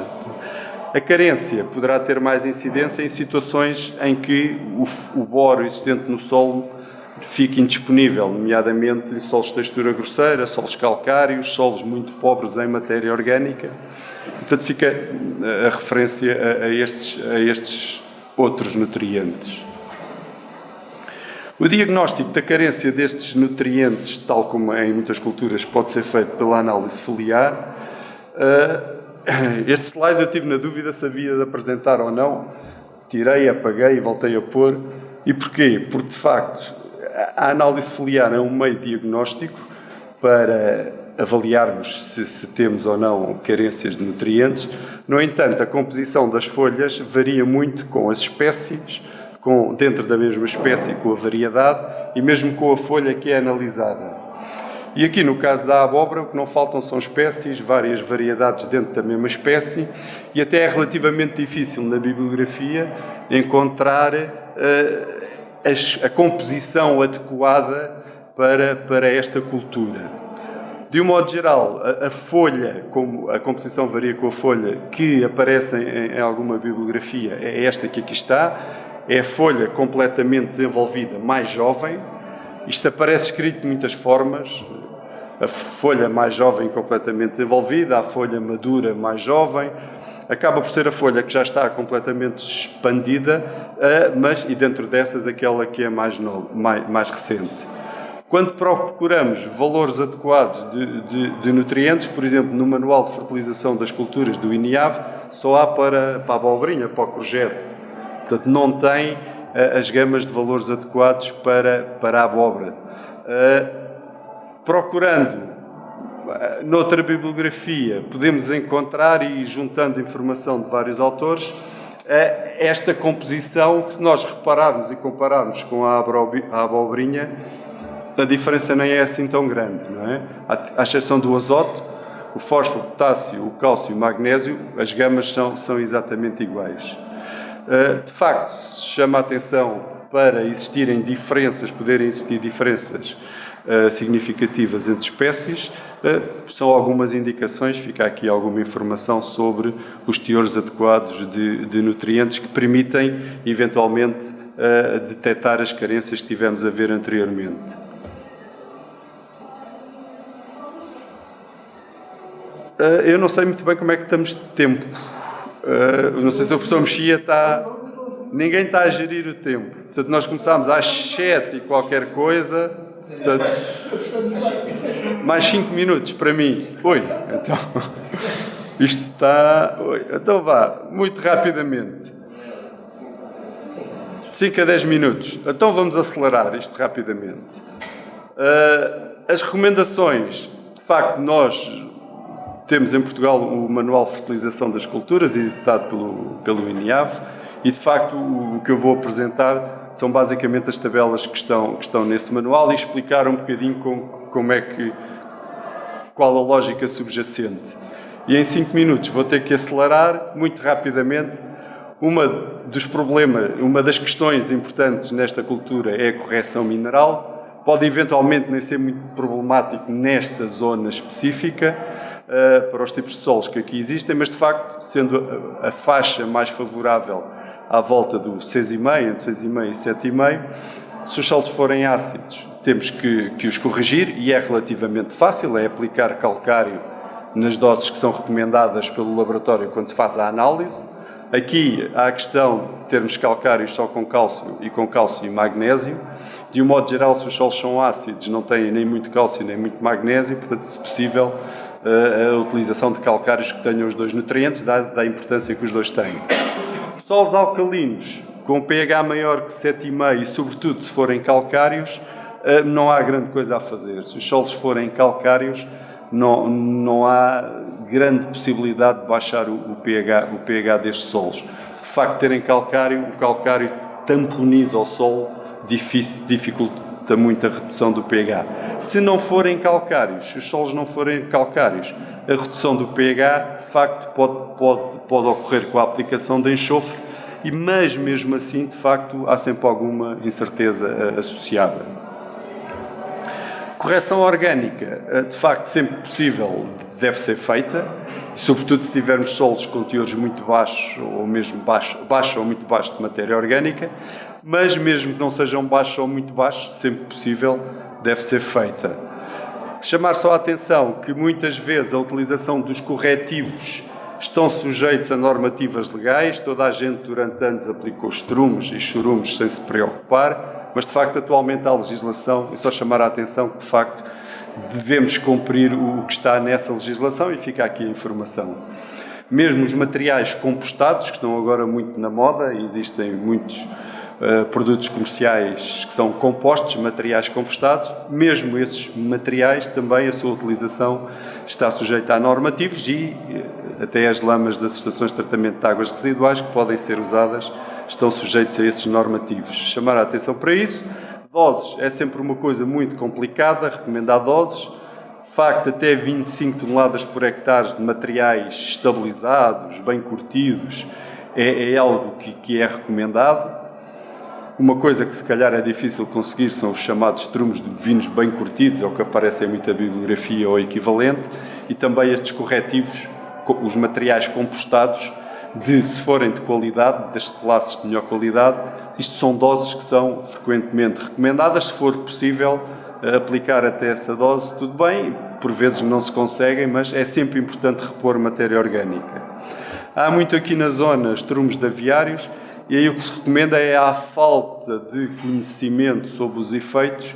A carência poderá ter mais incidência em situações em que o boro existente no solo fica indisponível, nomeadamente em solos de textura grosseira, solos calcários, solos muito pobres em matéria orgânica. Portanto, fica a referência a estes outros nutrientes. O diagnóstico da carência destes nutrientes, tal como em muitas culturas, pode ser feito pela análise foliar. Este slide eu tive na dúvida se havia de apresentar ou não. Tirei, apaguei e voltei a pôr. E porquê? Porque, de facto, a análise foliar é um meio diagnóstico para avaliarmos se temos ou não carências de nutrientes. No entanto, a composição das folhas varia muito com as espécies, dentro da mesma espécie, com a variedade e mesmo com a folha que é analisada. E aqui, no caso da abóbora, o que não faltam são espécies, várias variedades dentro da mesma espécie, e até é relativamente difícil na bibliografia encontrar a composição adequada para esta cultura. De um modo geral, a folha, como a composição varia com a folha, que aparece em alguma bibliografia, é esta que aqui está. É a folha completamente desenvolvida, mais jovem. Isto aparece escrito de muitas formas. A folha mais jovem completamente desenvolvida, a folha madura mais jovem. Acaba por ser a folha que já está completamente expandida, e dentro dessas aquela que é mais recente. Quando procuramos valores adequados de nutrientes, por exemplo, no Manual de Fertilização das Culturas do INIAV, só há para a abobrinha, para o courgette. Portanto, não tem as gamas de valores adequados para a abóbora. Procurando noutra bibliografia, podemos encontrar, e juntando informação de vários autores, esta composição que, se nós repararmos e compararmos com a abobrinha, a diferença nem é assim tão grande, não é? À exceção do azoto, o fósforo, o potássio, o cálcio e o magnésio, as gamas são exatamente iguais. De facto, se chama a atenção para poderem existir diferenças significativas entre espécies, são algumas indicações, fica aqui alguma informação sobre os teores adequados de nutrientes que permitem, eventualmente, detectar as carências que tivemos a ver anteriormente. Eu não sei muito bem como é que estamos de tempo. Não sei se o professor Mexia está... Ninguém está a gerir o tempo. Portanto, nós começámos às 7 e qualquer coisa. Portanto, mais 5 minutos para mim. Oi, então... Isto está... Oi, então vá, muito rapidamente. 5 a 10 minutos. Então vamos acelerar isto rapidamente. As recomendações. De facto, nós... Temos em Portugal o Manual de Fertilização das Culturas, editado pelo INIAV, e de facto o que eu vou apresentar são basicamente as tabelas que estão nesse manual e explicar um bocadinho qual a lógica subjacente. E em 5 minutos vou ter que acelerar muito rapidamente. Uma das questões importantes nesta cultura é a correção mineral. Pode eventualmente nem ser muito problemático nesta zona específica, para os tipos de solos que aqui existem, mas de facto, sendo a faixa mais favorável à volta do 6,5, entre 6,5 e 7,5, se os solos forem ácidos, temos que os corrigir e é relativamente fácil, é aplicar calcário nas doses que são recomendadas pelo laboratório quando se faz a análise. Aqui há a questão de termos calcários só com cálcio e magnésio. De um modo geral, se os solos são ácidos, não têm nem muito cálcio nem muito magnésio, portanto, se possível, a utilização de calcários que tenham os dois nutrientes, dá a importância que os dois têm. Solos alcalinos, com pH maior que 7,5 e, sobretudo, se forem calcários, não há grande coisa a fazer. Se os solos forem calcários, não há grande possibilidade de baixar o pH destes solos. O facto de terem calcário, o calcário tamponiza o solo, dificulta muito a redução do pH. Se não forem calcários, se os solos não forem calcários, a redução do pH, de facto, pode ocorrer com a aplicação de enxofre, mas mesmo assim, de facto, há sempre alguma incerteza associada. Correção orgânica, de facto, sempre possível, deve ser feita, sobretudo se tivermos solos com teores muito baixos, ou mesmo baixo ou muito baixo de matéria orgânica, mas mesmo que não sejam baixos ou muito baixos, sempre possível, deve ser feita. Chamar só a atenção que muitas vezes a utilização dos corretivos estão sujeitos a normativas legais, toda a gente durante anos aplicou estrumes e churumes sem se preocupar, mas de facto atualmente há legislação, e só chamar a atenção que de facto devemos cumprir o que está nessa legislação e fica aqui a informação. Mesmo os materiais compostados, que estão agora muito na moda, e existem muitos produtos comerciais que são compostos, materiais compostados, mesmo esses materiais também a sua utilização está sujeita a normativos e até as lamas das estações de tratamento de águas residuais que podem ser usadas estão sujeitos a esses normativos. Chamar a atenção para isso. Doses é sempre uma coisa muito complicada, recomendar doses. De facto, até 25 toneladas por hectare de materiais estabilizados, bem curtidos, é algo que é recomendado. Uma coisa que se calhar é difícil conseguir são os chamados estrumes de vinhos bem curtidos, é o que aparece em muita bibliografia ou equivalente, e também estes corretivos, os materiais compostados, se forem de qualidade, das classes de melhor qualidade, isto são doses que são frequentemente recomendadas. Se for possível aplicar até essa dose, tudo bem, por vezes não se conseguem, mas é sempre importante repor matéria orgânica. Há muito aqui na zona estrumes de aviários, e aí o que se recomenda é, à falta de conhecimento sobre os efeitos,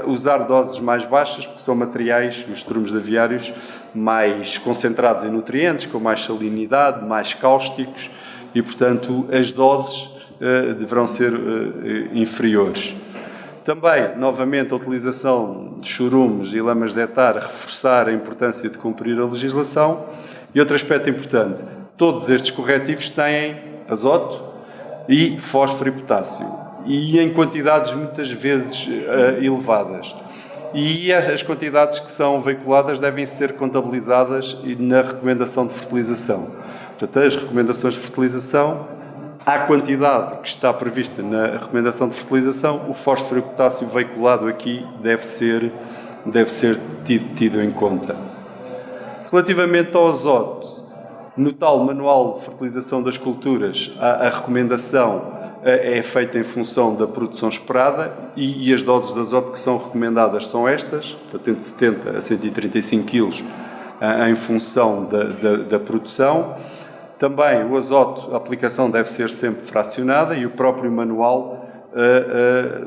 usar doses mais baixas, porque são materiais, os estrumes de aviários, mais concentrados em nutrientes, com mais salinidade, mais cáusticos, e, portanto, as doses deverão ser inferiores. Também, novamente, a utilização de churumes e lamas de etar, reforçar a importância de cumprir a legislação. E outro aspecto importante, todos estes corretivos têm azoto e fósforo e potássio, e em quantidades muitas vezes elevadas. E as quantidades que são veiculadas devem ser contabilizadas na recomendação de fertilização. Portanto, as recomendações de fertilização, à quantidade que está prevista na recomendação de fertilização, o fósforo e o potássio veiculado aqui deve ser tido em conta. Relativamente ao azoto, no tal manual de fertilização das culturas, a recomendação é feita em função da produção esperada e as doses de azoto que são recomendadas são estas, portanto, entre 70 a 135 kg em função da produção. Também o azoto, a aplicação deve ser sempre fracionada e o próprio manual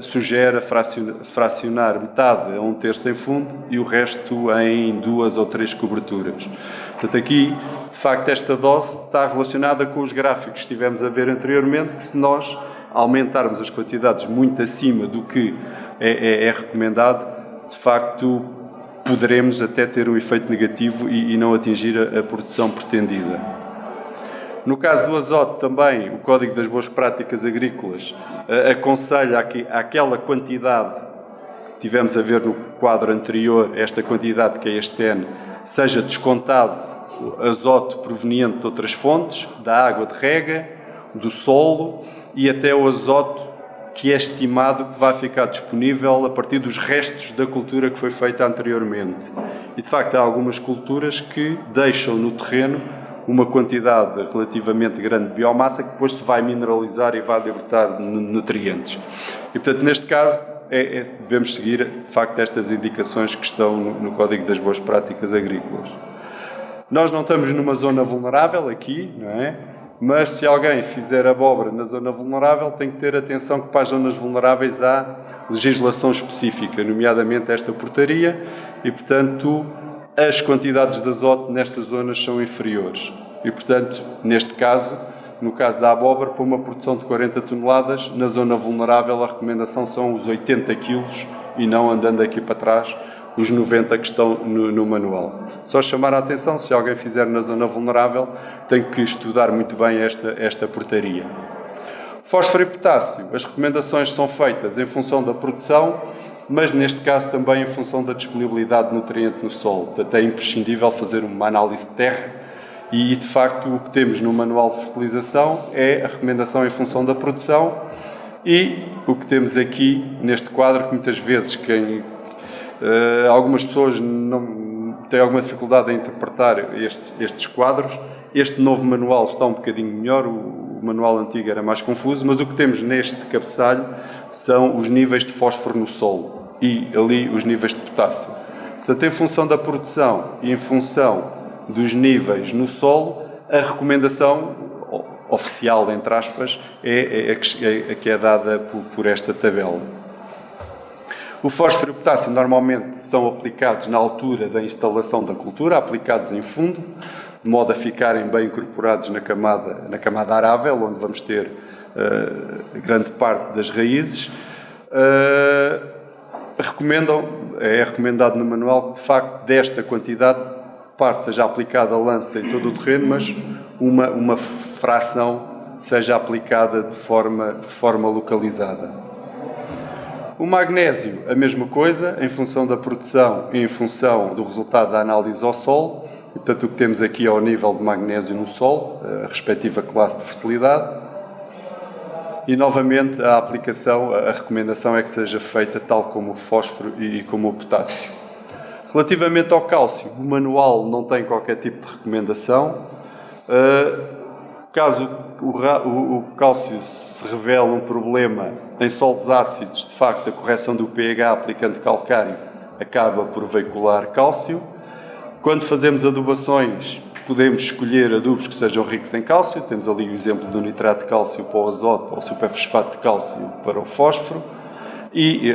sugere fracionar metade a 1/3 em fundo e o resto em 2 ou 3 coberturas. Portanto, aqui, de facto, esta dose está relacionada com os gráficos que estivemos a ver anteriormente, que se nós aumentarmos as quantidades muito acima do que é recomendado, de facto, poderemos até ter um efeito negativo e não atingir a produção pretendida. No caso do azoto também, o Código das Boas Práticas Agrícolas aconselha aquela quantidade que tivemos a ver no quadro anterior, esta quantidade que é este N, seja descontado azoto proveniente de outras fontes, da água de rega, do solo e até o azoto que é estimado que vai ficar disponível a partir dos restos da cultura que foi feita anteriormente. E de facto há algumas culturas que deixam no terreno uma quantidade relativamente grande de biomassa que depois se vai mineralizar e vai libertar nutrientes. E, portanto, neste caso, devemos seguir, de facto, estas indicações que estão no Código das Boas Práticas Agrícolas. Nós não estamos numa zona vulnerável aqui, não é? Mas se alguém fizer abóbora na zona vulnerável, tem que ter atenção que para as zonas vulneráveis há legislação específica, nomeadamente esta portaria, e, portanto, as quantidades de azoto nestas zonas são inferiores. E, portanto, neste caso, no caso da abóbora, para uma produção de 40 toneladas, na zona vulnerável a recomendação são os 80 quilos e não andando aqui para trás os 90 que estão no manual. Só chamar a atenção, se alguém fizer na zona vulnerável, tem que estudar muito bem esta portaria. Fósforo e potássio, as recomendações são feitas em função da produção, mas neste caso também em função da disponibilidade de nutriente no solo. Portanto, é imprescindível fazer uma análise de terra e, de facto, o que temos no manual de fertilização é a recomendação em função da produção e o que temos aqui neste quadro, que muitas vezes algumas pessoas não têm alguma dificuldade em interpretar estes quadros. Este novo manual está um bocadinho melhor, o manual antigo era mais confuso, mas o que temos neste cabeçalho são os níveis de fósforo no solo e ali os níveis de potássio. Portanto, em função da produção e em função dos níveis no solo, a recomendação oficial, entre aspas, é a que é dada por esta tabela. O fósforo e o potássio normalmente são aplicados na altura da instalação da cultura, aplicados em fundo, de modo a ficarem bem incorporados na camada arável, onde vamos ter grande parte das raízes. É recomendado no manual que, de facto, desta quantidade, parte seja aplicada a lança em todo o terreno, mas uma fração seja aplicada de forma localizada. O magnésio, a mesma coisa, em função da produção e em função do resultado da análise ao solo. E, portanto, o que temos aqui é o nível de magnésio no solo, a respectiva classe de fertilidade. E, novamente, a recomendação é que seja feita tal como o fósforo e como o potássio. Relativamente ao cálcio, o manual não tem qualquer tipo de recomendação. Caso o cálcio se revele um problema em solos ácidos, de facto, a correção do pH aplicando calcário acaba por veicular cálcio. Quando fazemos adubações, podemos escolher adubos que sejam ricos em cálcio. Temos ali o exemplo do nitrato de cálcio para o azoto ou superfosfato de cálcio para o fósforo. E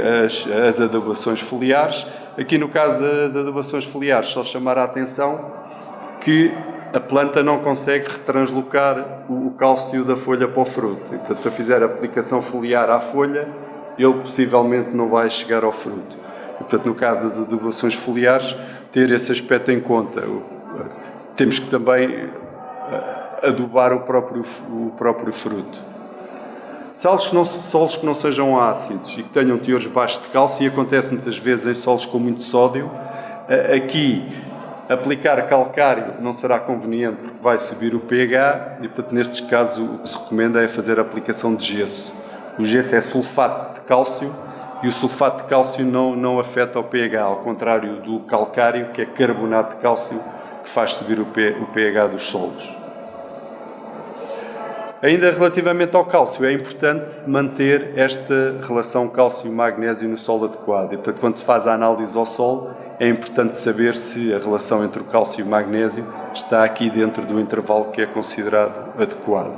as adubações foliares. Aqui, no caso das adubações foliares, só chamar a atenção que a planta não consegue retranslocar o cálcio da folha para o fruto. E, portanto, se eu fizer a aplicação foliar à folha, ele possivelmente não vai chegar ao fruto. E, portanto, no caso das adubações foliares, ter esse aspecto em conta. Temos que também adubar o próprio fruto. Solos que não sejam ácidos e que tenham teores baixos de cálcio, e acontece muitas vezes em solos com muito sódio, aqui aplicar calcário não será conveniente porque vai subir o pH e, portanto, nestes casos o que se recomenda é fazer a aplicação de gesso. O gesso é sulfato de cálcio e o sulfato de cálcio não afeta o pH, ao contrário do calcário, que é carbonato de cálcio, que faz subir o pH dos solos. Ainda relativamente ao cálcio, é importante manter esta relação cálcio-magnésio no solo adequado. E, portanto, quando se faz a análise ao solo, é importante saber se a relação entre o cálcio e o magnésio está aqui dentro do intervalo que é considerado adequado.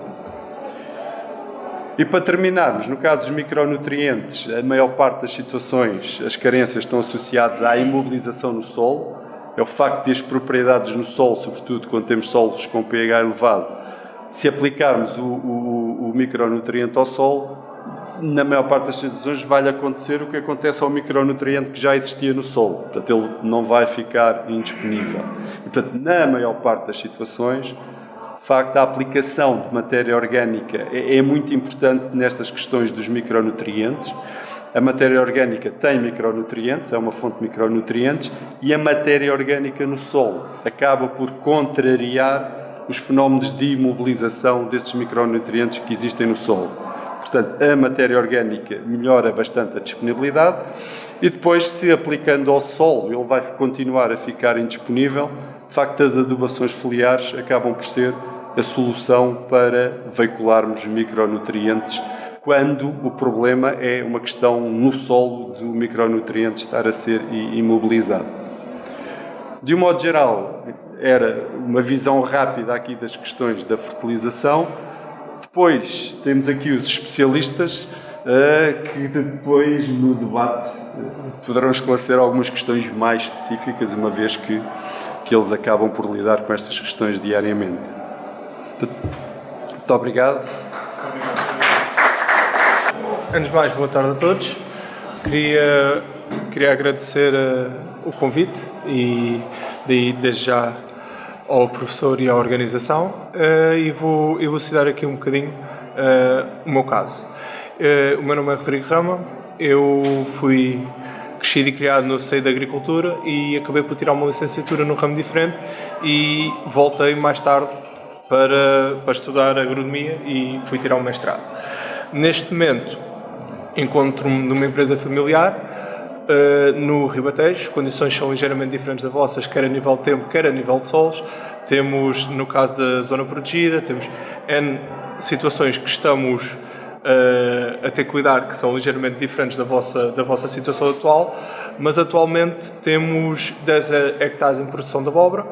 E para terminarmos, no caso dos micronutrientes, a maior parte das situações, as carências estão associadas à imobilização no solo. É o facto de as propriedades no solo, sobretudo quando temos solos com pH elevado, se aplicarmos o micronutriente ao solo, na maior parte das situações vai-lhe acontecer o que acontece ao micronutriente que já existia no solo. Portanto, ele não vai ficar indisponível. E, portanto, na maior parte das situações, de facto, a aplicação de matéria orgânica é muito importante nestas questões dos micronutrientes. A matéria orgânica tem micronutrientes, é uma fonte de micronutrientes, e a matéria orgânica no solo acaba por contrariar os fenómenos de imobilização destes micronutrientes que existem no solo. Portanto, a matéria orgânica melhora bastante a disponibilidade e depois, se aplicando ao solo, ele vai continuar a ficar indisponível. De facto, as adubações foliares acabam por ser a solução para veicularmos micronutrientes quando o problema é uma questão no solo do micronutriente estar a ser imobilizado. De um modo geral, era uma visão rápida aqui das questões da fertilização. Depois temos aqui os especialistas que depois no debate poderão esclarecer algumas questões mais específicas, uma vez que eles acabam por lidar com estas questões diariamente. Muito obrigado. Antes de mais, boa tarde a todos. Queria agradecer o convite e daí desde já ao professor e à organização e vou citar aqui um bocadinho o meu caso. O meu nome é Rodrigo Rama, eu fui crescido e criado no seio da agricultura e acabei por tirar uma licenciatura num ramo diferente e voltei mais tarde para estudar agronomia e fui tirar um mestrado. Neste momento encontro-me numa empresa familiar no Ribatejo. As condições são ligeiramente diferentes das vossas, quer a nível de tempo, quer a nível de solos. Temos, no caso da zona protegida, temos N situações que estamos a ter que cuidar, que são ligeiramente diferentes da vossa situação atual, mas atualmente temos 10 hectares em produção de abóbora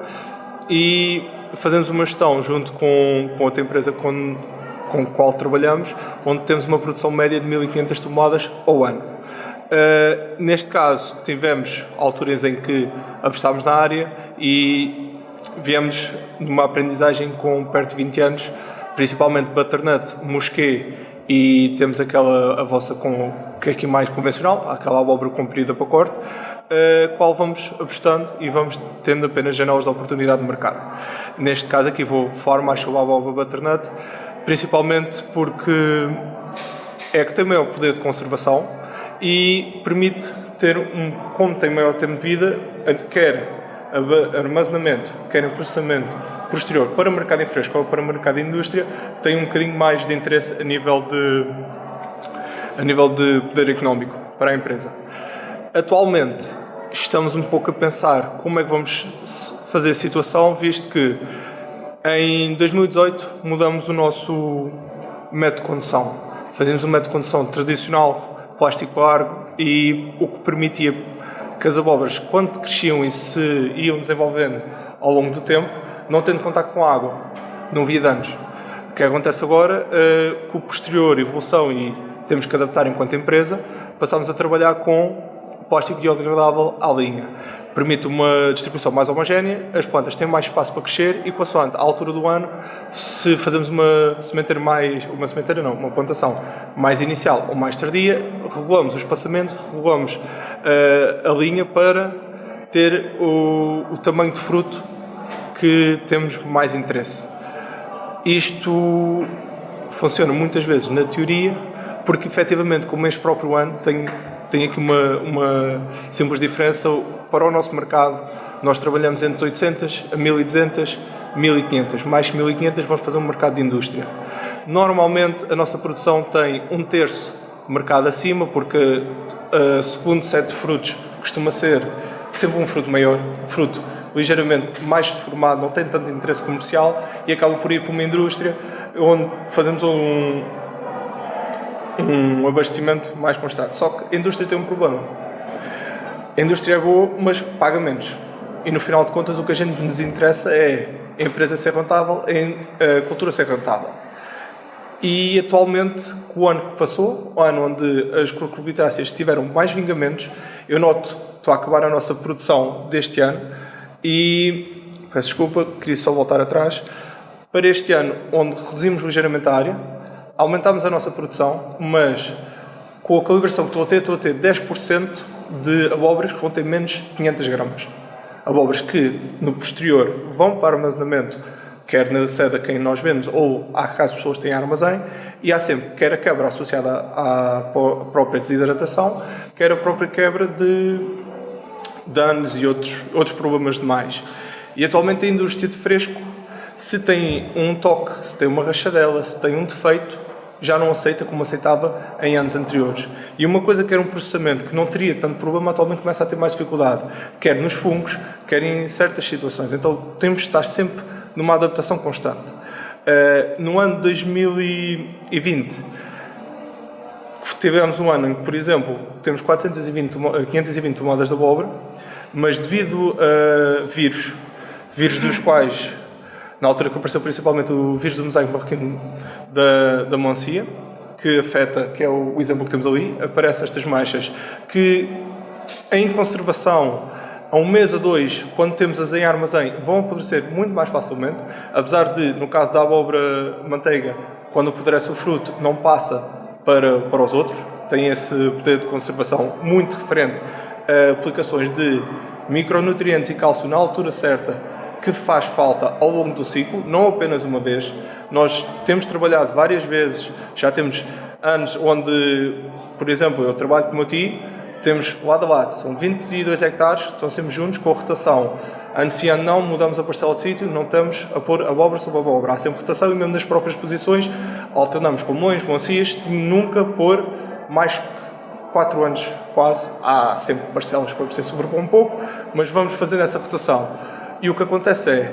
e fazemos uma gestão junto com outra empresa com a qual trabalhamos, onde temos uma produção média de 1.500 toneladas ao ano. Neste caso, tivemos alturas em que apostámos na área e viemos numa aprendizagem com perto de 20 anos, principalmente butternut, mosquet e temos a vossa que é aqui mais convencional, aquela abóbora comprida para corte, qual vamos apostando e vamos tendo apenas janelas de oportunidade de mercado. Neste caso aqui vou falar mais sobre a abóbora butternut, principalmente porque é que tem maior poder de conservação e permite ter como tem maior tempo de vida, quer armazenamento, quer em processamento posterior para o mercado em fresco ou para o mercado de indústria, tem um bocadinho mais de interesse a nível de poder económico para a empresa. Atualmente estamos um pouco a pensar como é que vamos fazer a situação, visto que em 2018 mudamos o nosso método de condução. Fazíamos um método de condução tradicional, plástico largo, e o que permitia que as abóboras, quando cresciam e se iam desenvolvendo ao longo do tempo, não tendo contacto com a água, não havia danos. O que acontece agora, com a posterior evolução, e temos que adaptar enquanto empresa, passamos a trabalhar com plástico biodegradável à linha. Permite uma distribuição mais homogénea, as plantas têm mais espaço para crescer e, consoante a altura do ano, se fazemos uma plantação mais inicial ou mais tardia, regulamos o espaçamento, regulamos a linha para ter o tamanho de fruto que temos mais interesse. Isto funciona muitas vezes na teoria, porque efetivamente com o mês próprio ano tem aqui uma simples diferença. Para o nosso mercado, nós trabalhamos entre 800 a 1200, 1500. Mais que 1500 vamos fazer um mercado de indústria. Normalmente a nossa produção tem 1/3 mercado acima, porque o segundo set de frutos costuma ser sempre um fruto maior, fruto ligeiramente mais deformado, não tem tanto interesse comercial e acaba por ir para uma indústria onde fazemos um abastecimento mais constante. Só que a indústria tem um problema. A indústria é boa, mas paga menos. E no final de contas o que a gente nos interessa é a empresa ser rentável, a cultura ser rentável. E atualmente, com o ano que passou, o ano onde as cucurbitáceas tiveram mais vingamentos, eu noto, estou a acabar a nossa produção deste ano e, peço desculpa, queria só voltar atrás, para este ano, onde reduzimos ligeiramente a área, aumentámos a nossa produção, mas com a calibração que estou a ter 10% de abóboras que vão ter menos de 500 gramas. Abóboras que, no posterior, vão para armazenamento, quer na sede a quem nós vendemos, ou há caso pessoas têm armazém, e há sempre, quer a quebra associada à própria desidratação, quer a própria quebra de danos e outros problemas demais. E atualmente a indústria de fresco, se tem um toque, se tem uma rachadela, se tem um defeito, já não aceita como aceitava em anos anteriores. E uma coisa que era um processamento que não teria tanto problema, atualmente começa a ter mais dificuldade, quer nos fungos, quer em certas situações. Então temos de estar sempre numa adaptação constante. No ano de 2020, tivemos um ano em que, por exemplo, temos 520 tomadas de abóbora, mas devido a vírus dos quais, na altura que apareceu principalmente o vírus do mosaico marroquino da melancia, que afeta, que é o exemplo que temos ali, aparecem estas manchas que, em conservação, a 1 mês a 2, quando temos-as em armazém, vão apodrecer muito mais facilmente, apesar de, no caso da abóbora manteiga, quando apodrece o fruto, não passa para os outros, tem esse poder de conservação muito referente a aplicações de micronutrientes e cálcio na altura certa, que faz falta ao longo do ciclo, não apenas uma vez. Nós temos trabalhado várias vezes, já temos anos onde, por exemplo, eu trabalho com o meu tio, temos lado a lado, são 22 hectares, estão sempre juntos com a rotação. Ano sim, ano não, mudamos a parcela de sítio, não estamos a pôr abóbora sobre abóbora. Há sempre rotação e mesmo nas próprias posições alternamos com melões, melancias, nunca pôr mais 4 anos quase. Há sempre parcelas que podem ser sobrepor um pouco, mas vamos fazendo essa rotação. E o que acontece é,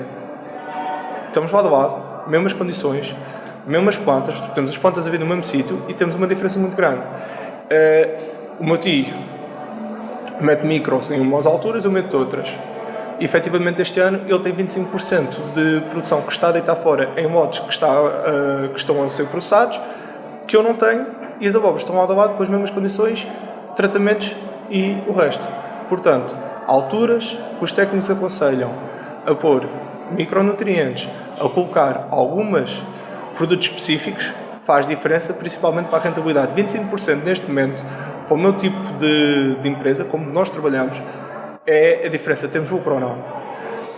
estamos lado a lado, mesmas condições, mesmas plantas, temos as plantas a vir no mesmo sítio e temos uma diferença muito grande. O meu tio mete micros em umas alturas, eu meto outras. E, efetivamente, este ano ele tem 25% de produção que está a deitar fora em lotes que estão a ser processados, que eu não tenho, e as abóboras estão lado a lado com as mesmas condições, tratamentos e o resto. Portanto, alturas que os técnicos aconselham a pôr micronutrientes, a colocar alguns produtos específicos, faz diferença, principalmente para a rentabilidade. 25% neste momento, para o meu tipo de empresa, como nós trabalhamos, é a diferença, temos lucro ou não.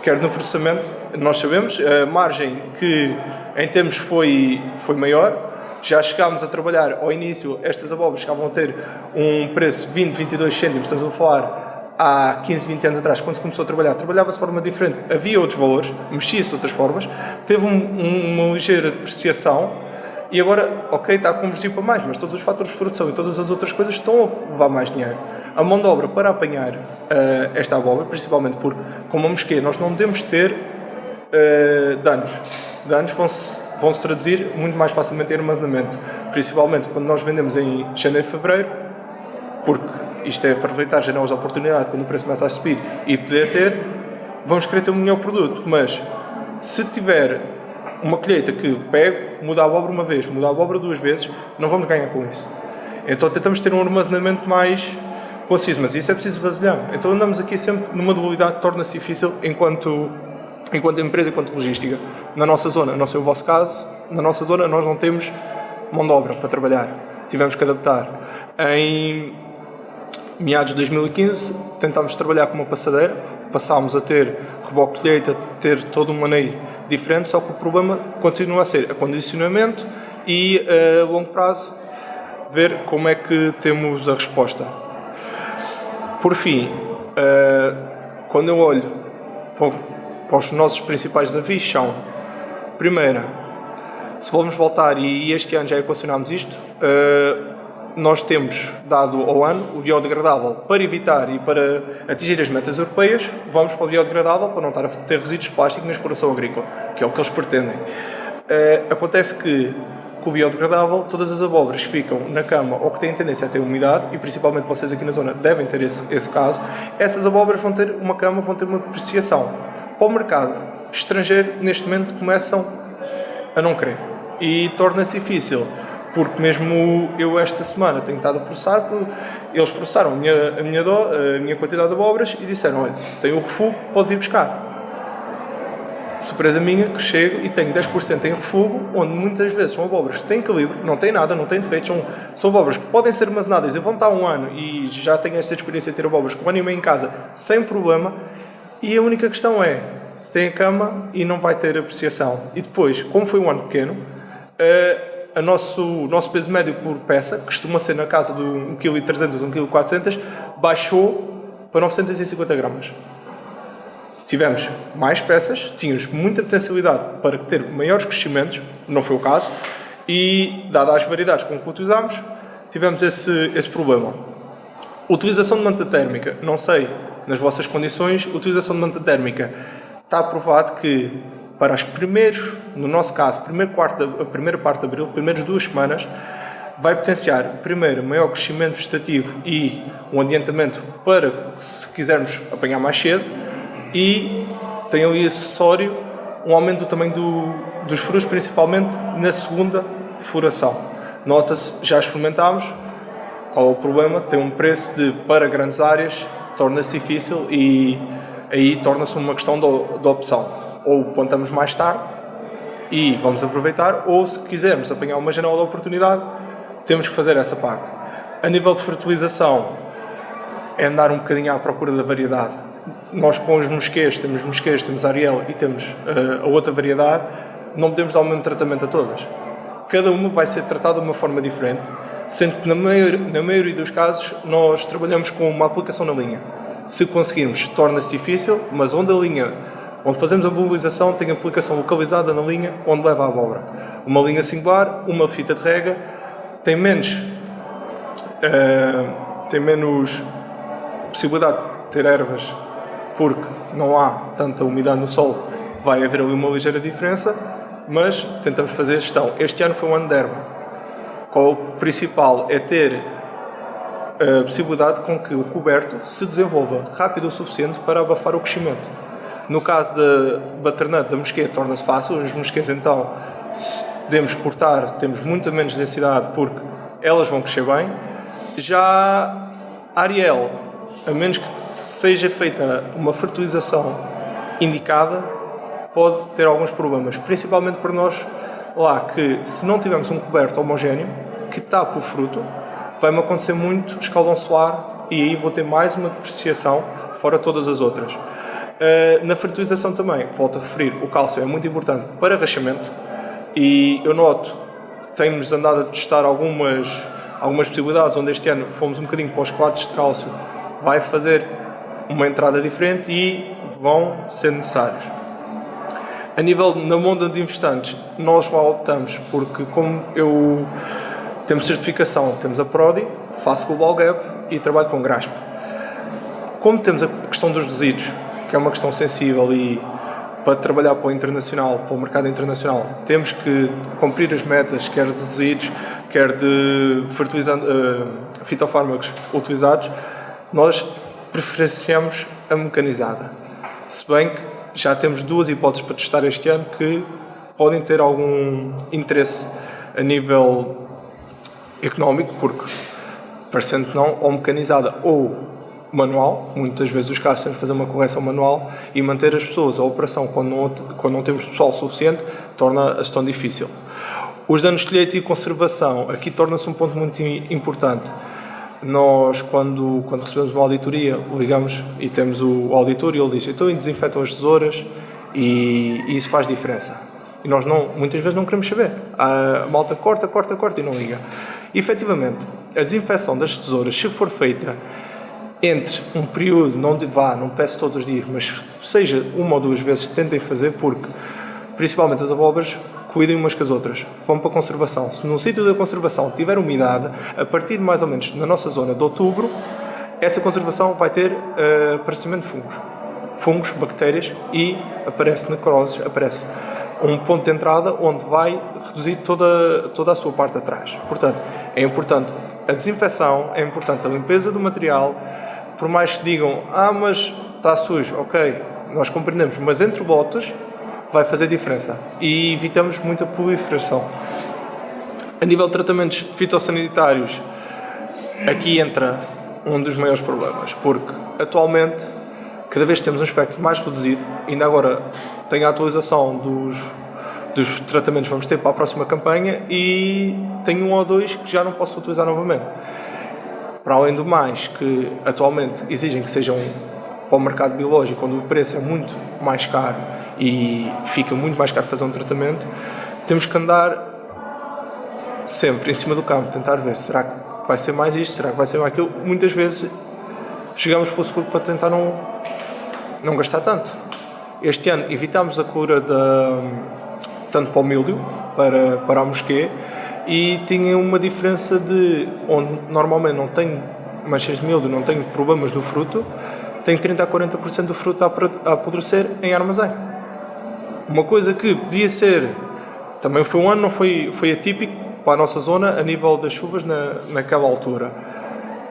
Quer no processamento, nós sabemos, a margem que em termos foi maior, já chegámos a trabalhar ao início, estas abóboras chegavam a ter um preço de 20, 22 cêntimos, estamos a falar há 15, 20 anos atrás, quando se começou a trabalhar, trabalhava-se de forma diferente, havia outros valores, mexia-se de outras formas, teve uma ligeira depreciação e agora, ok, está a convergir para mais, mas todos os fatores de produção e todas as outras coisas estão a levar mais dinheiro. A mão de obra para apanhar esta abóbora, principalmente porque, como a mosqueia, nós não devemos ter danos. Danos vão-se traduzir muito mais facilmente em armazenamento, principalmente quando nós vendemos em janeiro e fevereiro, porque isto é aproveitar janelas de oportunidade quando o preço começa a subir e poder ter, vamos querer ter um melhor produto, mas se tiver uma colheita que pego, muda a abóbora uma vez, muda a abóbora 2 vezes, não vamos ganhar com isso. Então tentamos ter um armazenamento mais conciso, mas isso é preciso vasilhão. Então andamos aqui sempre numa dualidade que torna-se difícil enquanto empresa, enquanto logística. Na nossa zona, não sei o vosso caso, na nossa zona nós não temos mão de obra para trabalhar. Tivemos que adaptar. Em meados de 2015 tentámos trabalhar com uma passadeira, passámos a ter reboque de colheita, ter todo um maneio diferente, só que o problema continua a ser acondicionamento e a longo prazo ver como é que temos a resposta. Por fim, quando eu olho para os nossos principais desafios são, primeira, se vamos voltar, e este ano já equacionámos isto, nós temos dado ao ano o biodegradável para evitar e para atingir as metas europeias, vamos para o biodegradável para não estar a ter resíduos de plástico na exploração agrícola, que é o que eles pretendem. Acontece que com o biodegradável, todas as abóboras ficam na cama ou que têm tendência a ter umidade, e principalmente vocês aqui na zona devem ter esse caso, essas abóboras vão ter uma cama, vão ter uma depreciação. Para o mercado estrangeiro, neste momento, começam a não querer. E torna-se difícil, porque mesmo eu esta semana tenho estado a processar, eles processaram a minha quantidade de abóboras e disseram, olha, tem o refúgio, pode vir buscar. Surpresa minha que chego e tenho 10% em refúgio, onde muitas vezes são abóboras que têm calibre, não têm nada, não têm defeitos, são abóboras que podem ser armazenadas e vão estar 1 ano, e já tenho esta experiência de ter abóboras que 1 ano e meio em casa sem problema, e a única questão é, tem a cama e não vai ter apreciação. E depois, como foi um ano pequeno, o nosso peso médio por peça, que costuma ser na casa de 1,3 kg, 1,4 kg, baixou para 950 gramas. Tivemos mais peças, tínhamos muita potencialidade para ter maiores crescimentos, não foi o caso, e, dadas as variedades com que utilizámos, tivemos esse problema. Utilização de manta térmica, não sei, nas vossas condições, utilização de manta térmica, está aprovado que para no nosso caso, a primeira parte de abril, primeiras 2 semanas, vai potenciar, primeiro, maior crescimento vegetativo e um adiantamento para, se quisermos, apanhar mais cedo, e tem ali acessório um aumento do tamanho dos furos, principalmente na segunda furação. Nota-se, já experimentámos, qual é o problema? Tem um preço para grandes áreas, torna-se difícil e aí torna-se uma questão de opção. Ou plantamos mais tarde e vamos aproveitar, ou se quisermos apanhar uma janela de oportunidade, temos que fazer essa parte. A nível de fertilização, é andar um bocadinho à procura da variedade. Nós com os mosquês, temos Ariel e temos a outra variedade, não podemos dar o mesmo tratamento a todas. Cada uma vai ser tratada de uma forma diferente, sendo que na maioria dos casos nós trabalhamos com uma aplicação na linha. Se conseguirmos, torna-se difícil, mas onde fazemos a mobilização tem aplicação localizada na linha onde leva a abóbora. Uma linha singular, uma fita de rega, tem menos possibilidade de ter ervas porque não há tanta umidade no solo, vai haver ali uma ligeira diferença, mas tentamos fazer gestão. Este ano foi um ano de erva. O principal é ter a possibilidade com que o coberto se desenvolva rápido o suficiente para abafar o crescimento. No caso da butternut, da mosqueta, torna-se fácil. Os mosquetes, então, se podemos cortar, temos muita menos densidade porque elas vão crescer bem. Já a Ariel, a menos que seja feita uma fertilização indicada, pode ter alguns problemas, principalmente para nós lá, que se não tivermos um coberto homogéneo que tape o fruto, vai-me acontecer muito escaldão solar e aí vou ter mais uma depreciação, fora todas as outras. Na fertilização também, volto a referir, o cálcio é muito importante para rachamento e eu noto, temos andado a testar algumas possibilidades, onde este ano fomos um bocadinho para os quadros de cálcio, vai fazer uma entrada diferente e vão ser necessários. A nível na monda de investantes, nós lá optamos, porque como temos certificação, temos a Prodi, faço Global Gap e trabalho com Grasp. Como temos a questão dos resíduos, que é uma questão sensível e para trabalhar para o internacional, para o mercado internacional, temos que cumprir as metas, quer de resíduos, quer de fitofármacos utilizados, nós preferenciamos a mecanizada. Se bem que já temos duas hipóteses para testar este ano que podem ter algum interesse a nível económico, porque, parecendo que não, ou mecanizada ou manual, muitas vezes os casos temos de fazer uma correção manual e manter as pessoas, a operação, quando não temos pessoal suficiente, torna a gestão difícil. Os danos de colheita e conservação, aqui torna-se um ponto muito importante. Nós, quando recebemos uma auditoria, ligamos e temos o auditor e ele diz: então desinfetam as tesouras e isso faz diferença. E nós muitas vezes não queremos saber. A malta corta e não liga. E, efetivamente, a desinfecção das tesouras, se for feita entre um período, não peço todos os dias, mas seja uma ou duas vezes, tentem fazer, porque, principalmente as abóboras, cuidem umas com as outras, vão para a conservação. Se no sítio da conservação tiver umidade, a partir de mais ou menos na nossa zona de outubro, essa conservação vai ter aparecimento de fungos, bactérias, e aparece necroses, aparece um ponto de entrada onde vai reduzir toda a sua parte de trás. Portanto, é importante a desinfecção, é importante a limpeza do material, por mais que digam, mas está sujo, ok, nós compreendemos, mas entre lotes vai fazer diferença e evitamos muita proliferação. A nível de tratamentos fitossanitários, aqui entra um dos maiores problemas, porque atualmente cada vez temos um espectro mais reduzido, ainda agora tem a atualização dos tratamentos que vamos ter para a próxima campanha e tenho 1 ou 2 que já não posso utilizar novamente. Para além do mais, que atualmente exigem que sejam para o mercado biológico, onde o preço é muito mais caro e fica muito mais caro fazer um tratamento, temos que andar sempre em cima do campo, tentar ver, será que vai ser mais isto, será que vai ser mais aquilo. Muitas vezes chegamos para o seguro para tentar não gastar tanto. Este ano evitámos a cura tanto para o milho, para a mosquê, e tinha uma diferença de onde normalmente não tenho manchas de milho, não tenho problemas do fruto, tenho 30% a 40% do fruto a apodrecer em armazém. Uma coisa que podia ser, também foi um ano, não foi atípico, para a nossa zona a nível das chuvas naquela altura.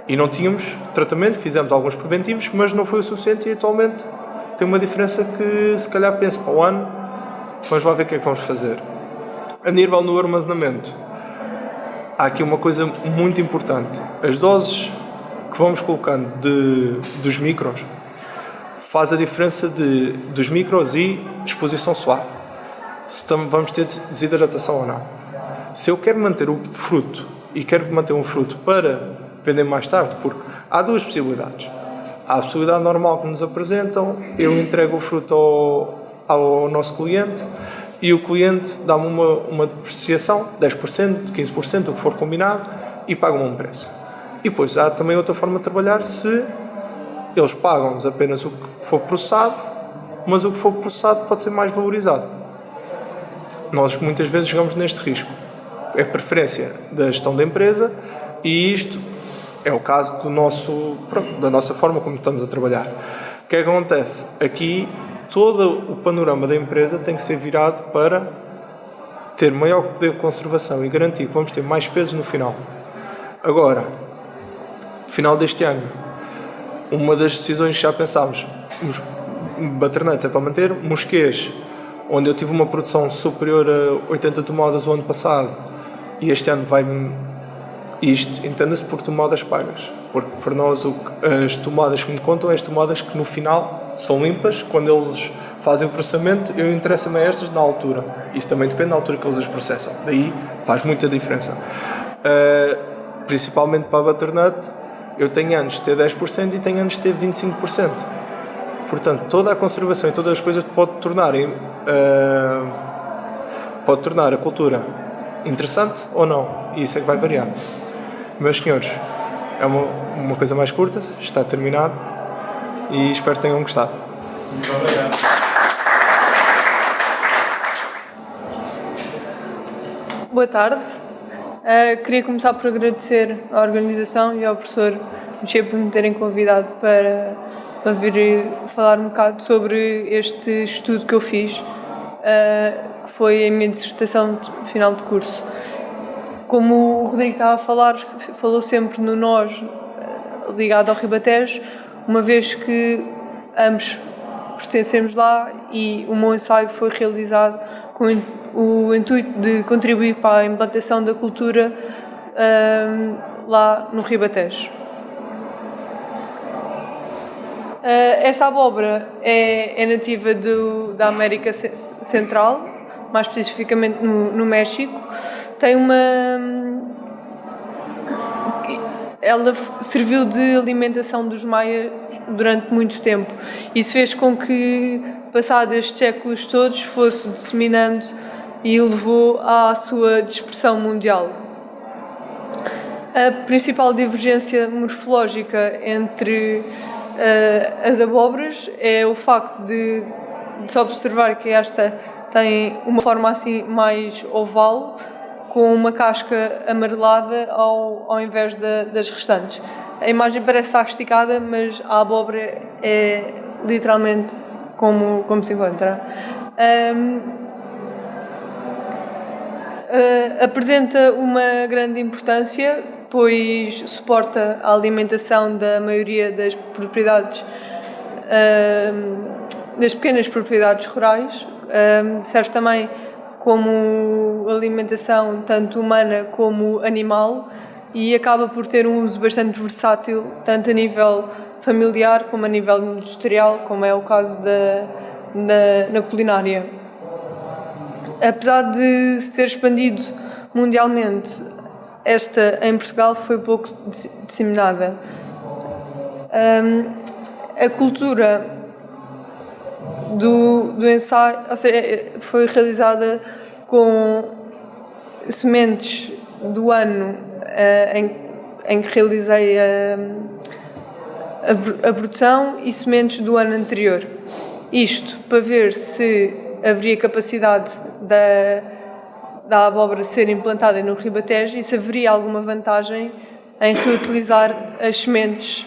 E não tínhamos tratamento, fizemos alguns preventivos, mas não foi o suficiente e atualmente tem uma diferença que se calhar penso para o ano, vamos lá ver o que é que vamos fazer. A nível do armazenamento, há aqui uma coisa muito importante. As doses que vamos colocando dos micros faz a diferença dos micros e exposição solar. Se vamos ter desidratação ou não. Se eu quero manter o fruto e quero manter um fruto para vender mais tarde, porque há duas possibilidades. Há a possibilidade normal que nos apresentam, eu entrego o fruto ao nosso cliente e o cliente dá-me uma depreciação, 10%, 15%, o que for combinado, e paga-me um preço. E depois há também outra forma de trabalhar, se eles pagam-nos apenas o que for processado, mas o que for processado pode ser mais valorizado. Nós muitas vezes jogamos neste risco. É a preferência da gestão da empresa e isto é o caso da nossa forma como estamos a trabalhar. O que é que acontece? Aqui todo o panorama da empresa tem que ser virado para ter maior poder de conservação e garantir que vamos ter mais peso no final. Agora, final deste ano, uma das decisões que já pensámos, Baternetes é para manter, Mosquês, onde eu tive uma produção superior a 80 tomadas o ano passado e este ano isto entenda-se por tomadas pagas, porque para nós as tomadas que me contam é as tomadas que no final são limpas, quando eles fazem o processamento, eu interessa-me a estas na altura. Isso também depende da altura que eles as processam, daí faz muita diferença. Principalmente para a Butternut, eu tenho anos de ter 10% e tenho anos de ter 25%. Portanto, toda a conservação e todas as coisas pode tornar a cultura interessante ou não, e isso é que vai variar. Meus senhores, é uma coisa mais curta, está terminado e espero que tenham gostado. Muito obrigado. Boa tarde. Queria começar por agradecer à organização e ao professor Mexia por me terem convidado para vir falar um bocado sobre este estudo que eu fiz, que foi a minha dissertação de final de curso. Como o Rodrigo estava a falar, falou sempre no nós ligado ao Ribatejo, uma vez que ambos pertencemos lá e o meu ensaio foi realizado com o intuito de contribuir para a implantação da cultura lá no Ribatejo. Esta abóbora é nativa da América Central, mais especificamente no México. Ela serviu de alimentação dos maias durante muito tempo. Isso fez com que, passados estes séculos todos, fosse disseminando e levou à sua dispersão mundial. A principal divergência morfológica entre as abóboras é o facto de se observar que esta tem uma forma assim mais oval, com uma casca amarelada ao invés das restantes. A imagem parece esticada, mas a abóbora é literalmente como se encontra. Apresenta uma grande importância, pois suporta a alimentação da maioria das propriedades, das pequenas propriedades rurais. Serve também como alimentação tanto humana como animal e acaba por ter um uso bastante versátil, tanto a nível familiar como a nível industrial, como é o caso na culinária. Apesar de se ter expandido mundialmente, esta em Portugal foi pouco disseminada. A cultura do ensaio, ou seja, foi realizada com sementes do ano em que realizei a produção e sementes do ano anterior. Isto para ver se haveria capacidade da abóbora ser implantada no Ribatejo e se haveria alguma vantagem em reutilizar as sementes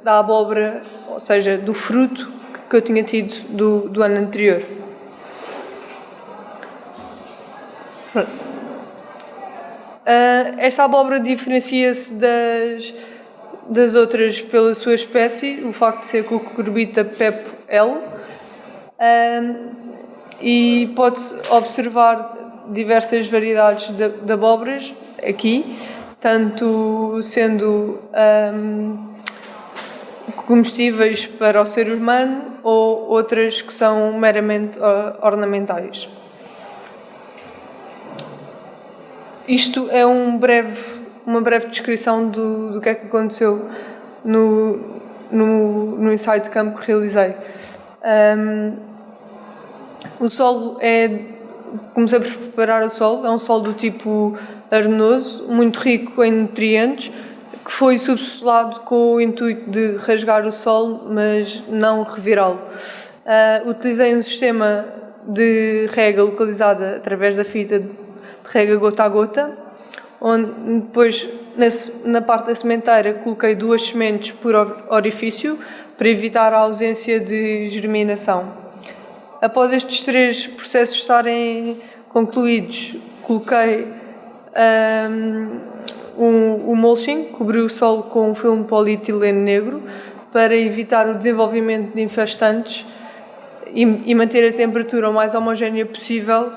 da abóbora, ou seja, do fruto que eu tinha tido do ano anterior. Esta abóbora diferencia-se das outras pela sua espécie, o facto de ser Cucurbita pepo L, e pode-se observar diversas variedades de abóboras aqui, tanto sendo comestíveis para o ser humano ou outras que são meramente ornamentais. Isto é uma breve descrição do que é que aconteceu no ensaio de campo que realizei. O solo comecei por preparar o solo, é um solo do tipo arenoso, muito rico em nutrientes, que foi subsolado com o intuito de rasgar o solo, mas não revirá-lo. Utilizei um sistema de rega localizada através da fita de rega gota a gota, onde depois na parte da sementeira coloquei 2 sementes por orifício para evitar a ausência de germinação. Após estes 3 processos estarem concluídos, coloquei o mulching, cobri o solo com um filme de polietileno negro para evitar o desenvolvimento de infestantes e manter a temperatura o mais homogénea possível,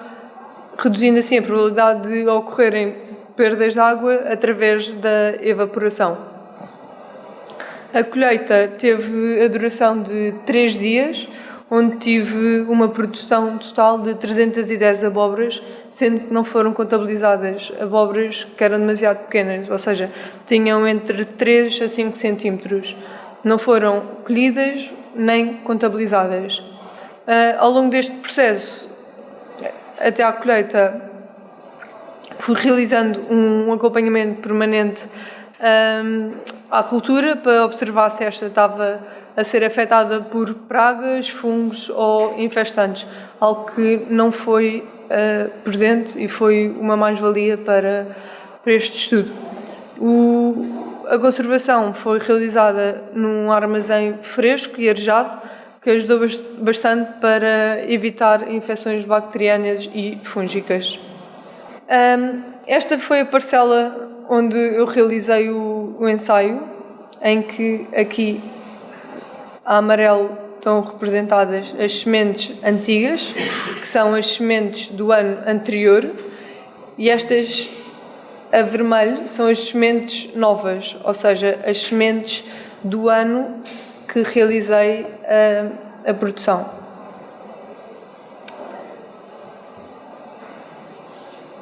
reduzindo assim a probabilidade de ocorrerem perdas de água através da evaporação. A colheita teve a duração de 3 dias, onde tive uma produção total de 310 abóboras, sendo que não foram contabilizadas abóboras que eram demasiado pequenas, ou seja, tinham entre 3 a 5 centímetros. Não foram colhidas nem contabilizadas. Ao longo deste processo, até à colheita, fui realizando um acompanhamento permanente à cultura para observar se esta estava a ser afetada por pragas, fungos ou infestantes, algo que não foi presente e foi uma mais-valia para este estudo. A conservação foi realizada num armazém fresco e arejado, que ajudou bastante para evitar infecções bacterianas e fúngicas. Esta foi a parcela onde eu realizei o ensaio, em que aqui a amarelo estão representadas as sementes antigas, que são as sementes do ano anterior, e estas a vermelho são as sementes novas, ou seja, as sementes do ano que realizei a produção.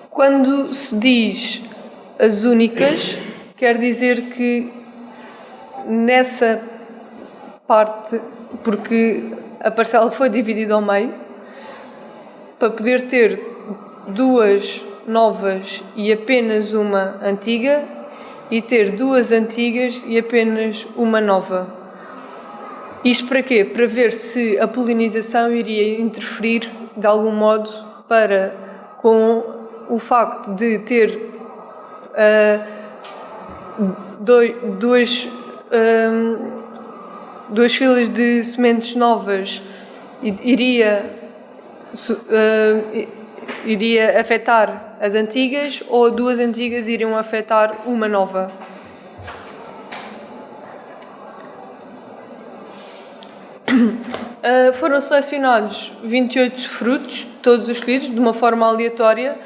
Quando se diz as únicas, quer dizer que nessa parte, porque a parcela foi dividida ao meio, para poder ter 2 novas e apenas uma antiga, e ter 2 antigas e apenas uma nova. Isto para quê? Para ver se a polinização iria interferir de algum modo com o facto de ter duas filas de sementes novas iria afetar as antigas, ou 2 antigas iriam afetar uma nova. Foram selecionados 28 frutos, todos escolhidos de uma forma aleatória,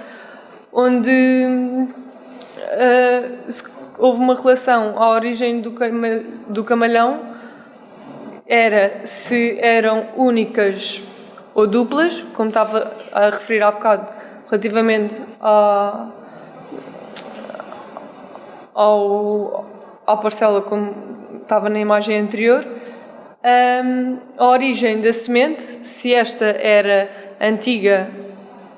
onde houve uma relação à origem do camalhão, se eram únicas ou duplas, como estava a referir há bocado, relativamente à parcela como estava na imagem anterior. A origem da semente, se esta era antiga,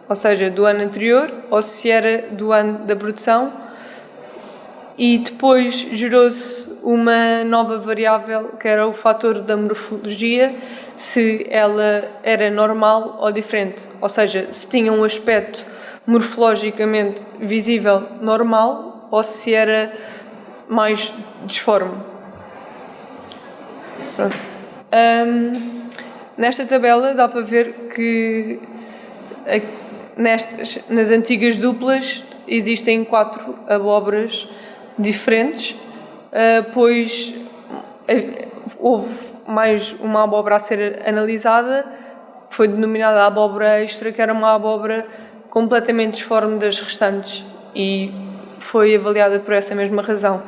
ou seja, do ano anterior, ou se era do ano da produção, e depois gerou-se uma nova variável, que era o fator da morfologia, se ela era normal ou diferente, ou seja, se tinha um aspecto morfologicamente visível normal ou se era mais disforme. Pronto. Nesta tabela dá para ver que nas antigas duplas existem 4 abóboras diferentes, pois houve mais uma abóbora a ser analisada, que foi denominada abóbora extra, que era uma abóbora completamente disforme das restantes e foi avaliada por essa mesma razão.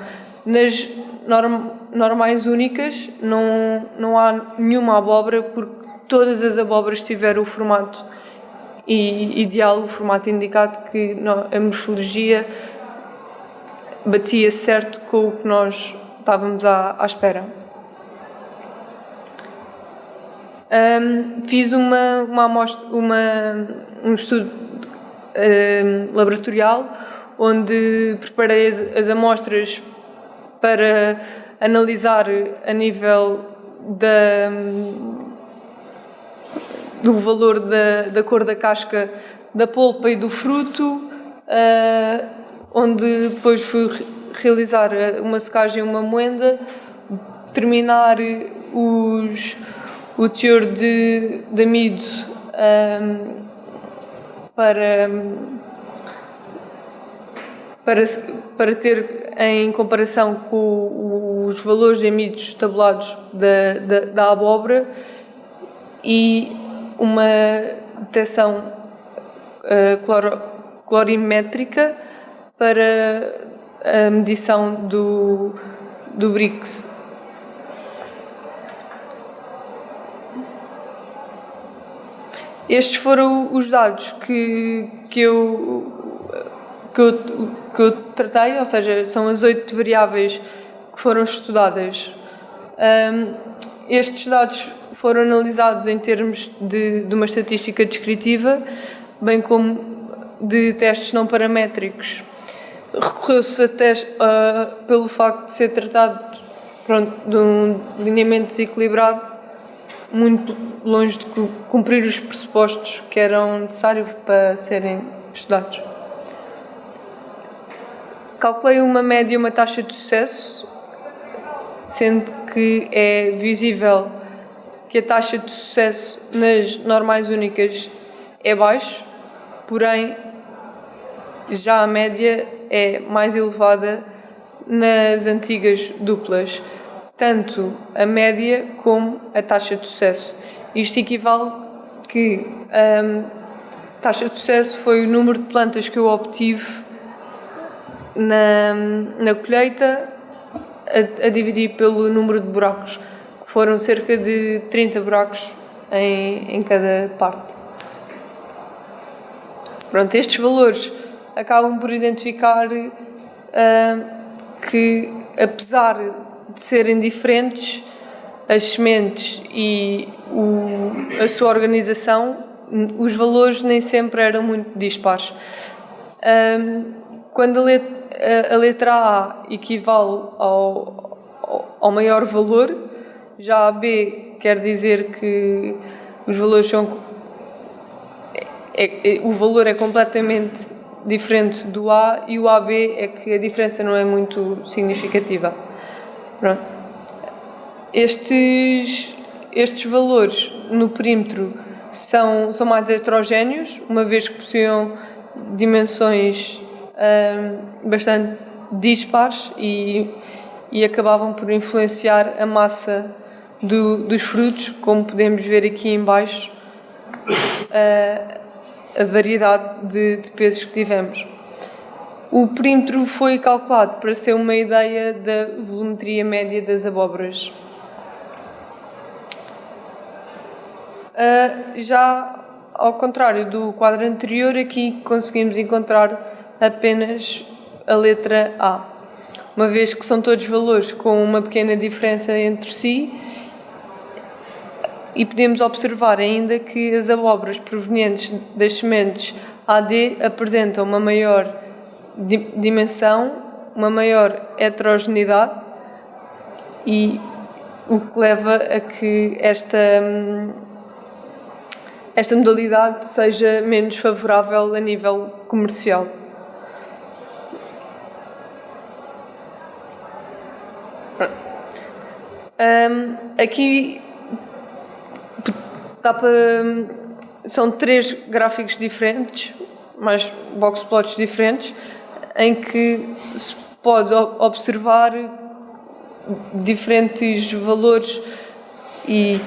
Nas normais únicas não há nenhuma abóbora, porque todas as abóboras tiveram o formato ideal, o formato indicado, que a morfologia batia certo com o que nós estávamos à espera. Fiz um estudo laboratorial, onde preparei as amostras para analisar a nível do valor da cor da casca, da polpa e do fruto, onde depois fui realizar uma secagem e uma moenda, determinar o teor de amido para ter em comparação com os valores de amidos tabulados da abóbora, e uma detecção colorimétrica para a medição do Brix. Estes foram os dados que eu tratei, ou seja, são as 8 variáveis que foram estudadas. Estes dados foram analisados em termos de uma estatística descritiva, bem como de testes não paramétricos. Recorreu-se pelo facto de ser tratado de um lineamento desequilibrado, muito longe de cumprir os pressupostos que eram necessários para serem estudados. Calculei uma média e uma taxa de sucesso, sendo que é visível que a taxa de sucesso nas normais únicas é baixa, porém já a média é mais elevada nas antigas duplas, tanto a média como a taxa de sucesso. Isto equivale que a taxa de sucesso foi o número de plantas que eu obtive na colheita a dividir pelo número de buracos, que foram cerca de 30 buracos em cada parte. Pronto, estes valores acabam por identificar que, apesar de serem diferentes, as sementes e a sua organização, os valores nem sempre eram muito dispares. Quando a letra A equivale ao maior valor, já a B quer dizer que os valores o valor é completamente diferente do A, e o AB é que a diferença não é muito significativa. Pronto. Estes valores no perímetro são mais heterogéneos, uma vez que possuem dimensões bastante dispares e acabavam por influenciar a massa dos frutos, como podemos ver aqui em baixo, a variedade de pesos que tivemos. O perímetro foi calculado para ser uma ideia da volumetria média das abóboras. Já ao contrário do quadro anterior, aqui conseguimos encontrar apenas a letra A, uma vez que são todos valores com uma pequena diferença entre si, e podemos observar ainda que as abóboras provenientes das sementes AD apresentam uma maior dimensão, uma maior heterogeneidade, e o que leva a que esta modalidade seja menos favorável a nível comercial. Aqui são 3 gráficos diferentes. mais boxplots diferentes, em que se pode observar diferentes valores e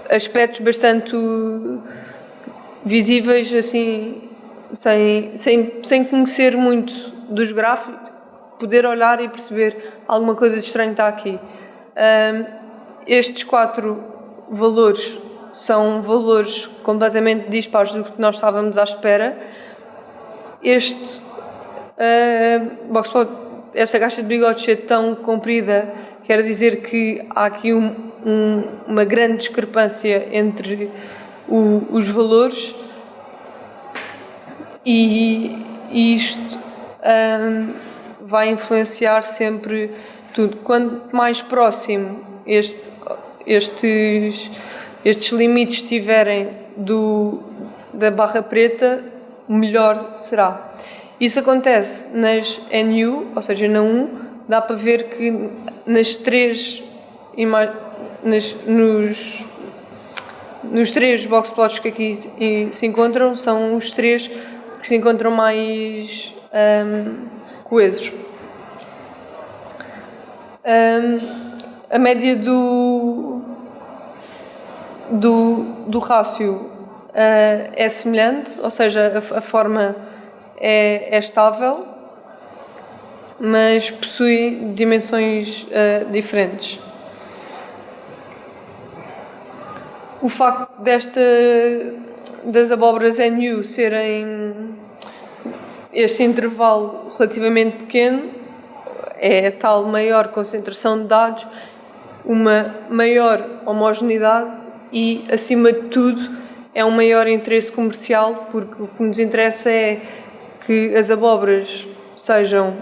aspectos bastante visíveis, assim, sem conhecer muito dos gráficos, poder olhar e perceber alguma coisa de estranho está aqui. Estes 4 valores são valores completamente dispares do que nós estávamos à espera. Este boxplot, esta caixa de bigode ser tão comprida, quer dizer que há aqui uma grande discrepância entre os valores, e isto vai influenciar sempre tudo. Quanto mais próximo estes limites estiverem da barra preta, melhor será. Isso acontece nas NU, ou seja, na 1, dá para ver que nos 3 boxplots que aqui se encontram, são os 3 que se encontram mais coesos. A média do rácio é semelhante, ou seja, a forma é estável, mas possui dimensões diferentes. O facto das abóboras NU serem este intervalo relativamente pequeno é a tal maior concentração de dados, uma maior homogeneidade e, acima de tudo, é um maior interesse comercial, porque o que nos interessa é que as abóboras sejam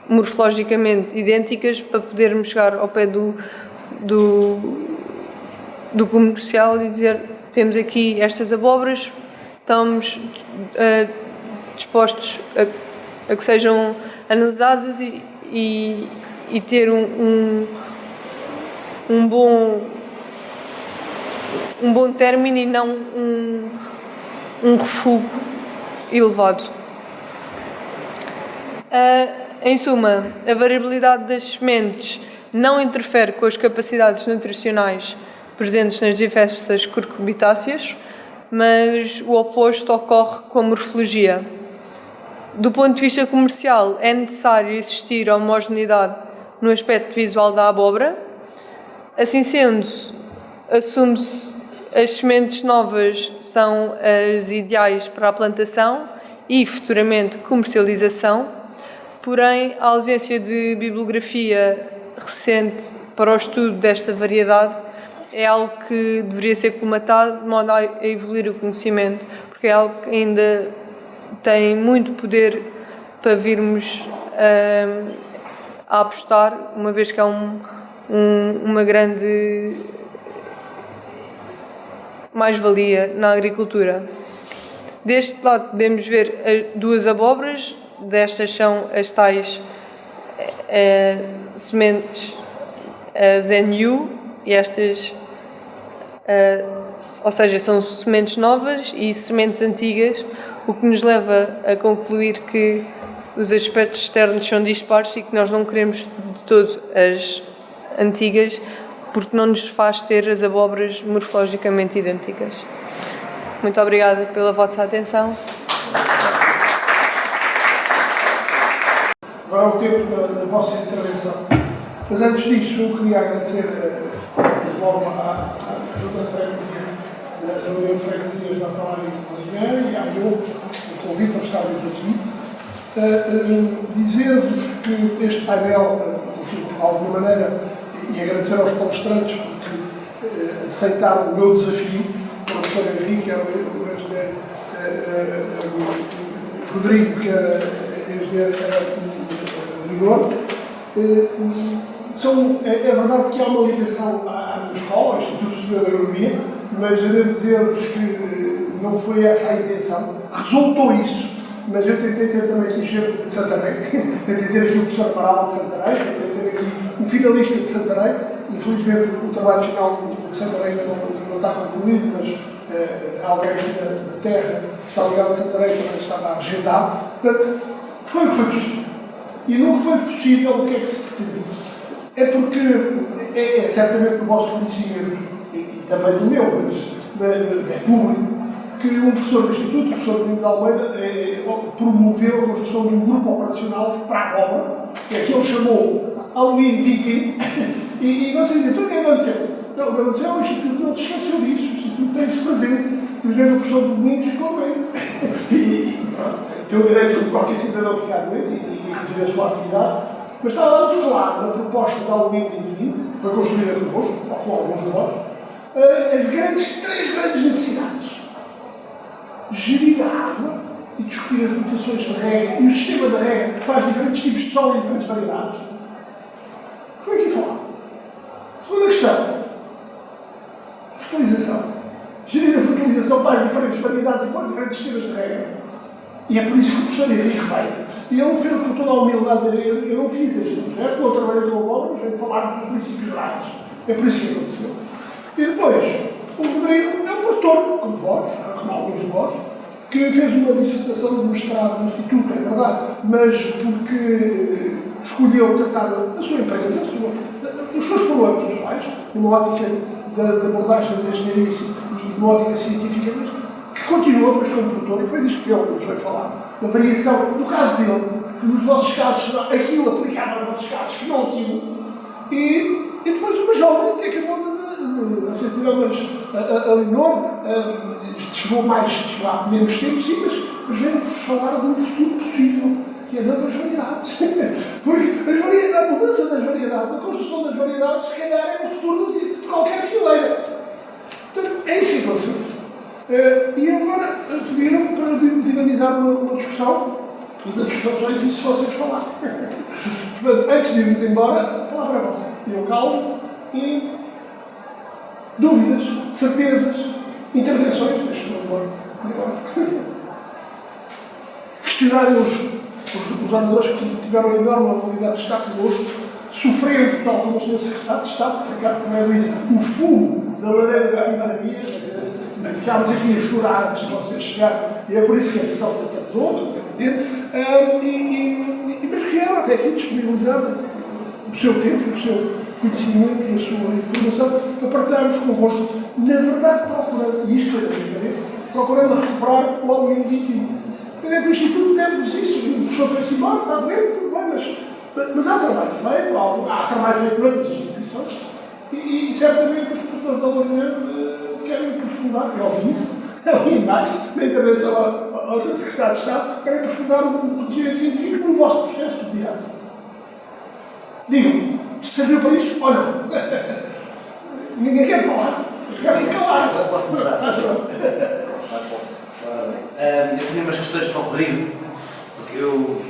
morfologicamente idênticas para podermos chegar ao pé do comercial e dizer: temos aqui estas abóboras, estamos dispostos a que sejam analisadas e ter um bom término e não um refúgio elevado. Em suma, a variabilidade das sementes não interfere com as capacidades nutricionais presentes nas diversas cucurbitáceas, mas o oposto ocorre com a morfologia. Do ponto de vista comercial, é necessário existir homogeneidade no aspecto visual da abóbora. Assim sendo, assume-se as sementes novas são as ideais para a plantação e futuramente comercialização, porém a ausência de bibliografia recente para o estudo desta variedade é algo que deveria ser colmatado de modo a evoluir o conhecimento, porque é algo que ainda tem muito poder para virmos a apostar, uma vez que é uma grande mais-valia na agricultura. Deste lado podemos ver 2 abóboras, destas são as tais sementes ZNU, e estas, ou seja, são sementes novas e sementes antigas, o que nos leva a concluir que os aspectos externos são dispares e que nós não queremos de todo as antigas, porque não nos faz ter as abóboras morfologicamente idênticas. Muito obrigada pela vossa atenção. Agora é o tempo da vossa intervenção. Mas antes disso, eu queria agradecer logo à Junta de Freguesia, da União de Freguesias da Palavra de Manhã e à Diogo, o convite para estarmos aqui. Dizer-vos que este painel, enfim, de alguma maneira, e agradecer aos palestrantes porque aceitaram o meu desafio, o professor Henrique, o engenheiro Rodrigo, que é engenheiro Rigor. É verdade que há uma ligação à minha escola, ao Instituto Superior de Agronomia, mas eu devo dizer-vos que não foi essa a intenção. Resultou isso, mas eu tentei ter também aqui gente de Santarém, tentei ter aqui o professor Amaral de Santarém, tentei ter aqui um finalista de Santarém. Infelizmente o trabalho final de Santarém ainda não está concluído, mas alguém aqui da Terra que está ligado a Santarém também estava agendado. Portanto, foi o que foi possível. E no que foi possível, o que é que se pretende? É porque é certamente do vosso conhecimento, e também do meu, mas é público, que um professor do Instituto, o professor Domingos de Almeida, promoveu a construção de um grupo operacional para a obra, que é que ele chamou Alumínio 2020, e vocês dizem, então o que aconteceu? Então, o que aconteceu, o Instituto não se esqueceu disso, o Instituto tem-se presente. Simplesmente o professor Domingos ficou doente. E pronto, tem o direito de qualquer cidadão ficar doente e reduzir a sua atividade, mas está lá muito claro na proposta da Alumínio 2020, que foi construída convosco, com alguns de vós, três grandes necessidades. Gerir a água e discutir as rotações de rega e o sistema de rega para os diferentes tipos de solo e diferentes variedades. Foi aqui falado. Segunda questão. Fertilização. Gerir a fertilização para as diferentes variedades e para os diferentes sistemas de rega. E é por isso que o professor Henrique veio. E ele fez com toda a humildade. Eu não fiz este projeto, não trabalhei com o Paulo, mas venho falar dos princípios gerais. É por isso que aconteceu. E depois, o Rodrigo é um produtor, como vós, como alguns de vós, que fez uma dissertação de mestrado no Instituto, é verdade, mas porque escolheu tratar da sua empresa, dos seus problemas pessoais, numa ótica da abordagem da engenharia e numa ótica científica, mas que continua depois como produtor, e foi disso que ele nos foi falar, da variação, no caso dele, que nos vossos casos, aquilo aplicava nos vossos casos que não tinham, e depois uma jovem que acabou a Leonor chegou há menos tempo, sim, mas veio-vos falar de um futuro possível, que é novas variedades. Porque a mudança das variedades, a construção das variedades, se calhar é o futuro de qualquer fileira. Portanto, é isso que aconteceu. E agora pediram para dinamizar uma discussão, mas a discussão só existe se vocês falarem. Portanto, antes de irmos embora, a palavra é vossa. Eu calmo e dúvidas, certezas, intervenções, deixa-me questionarem os oradores que tiveram a enorme habilidade de estar connosco, sofrendo, tal como o Sr. Secretário de Estado, por acaso também diz, o fumo da lareira da pizzaria, ficámos aqui a chorar antes de vocês chegarem, e é por isso que a sessão se atrasou, mas vieram até aqui disponibilizar o seu tempo, o seu conhecimento e a sua informação para partilharmos convosco, na verdade procurando, e isto foi da minha cabeça, procurando recuperar o alumínio 2020. É que o Instituto deve-vos isso, o professor foi-se embora, está doente, tudo bem, mas há trabalho feito, há trabalho feito noutras instituições, e certamente os professores da Lourinhã querem aprofundar, eu ouvi isso, ali embaixo, na intervenção ao Sr. Secretário de Estado, querem aprofundar o conhecimento científico no vosso processo de diário. Digam, serviu para isso ou não? Ninguém quer falar. Querem calar. Agora posso começar. Eu tinha umas questões para o Rodrigo, porque eu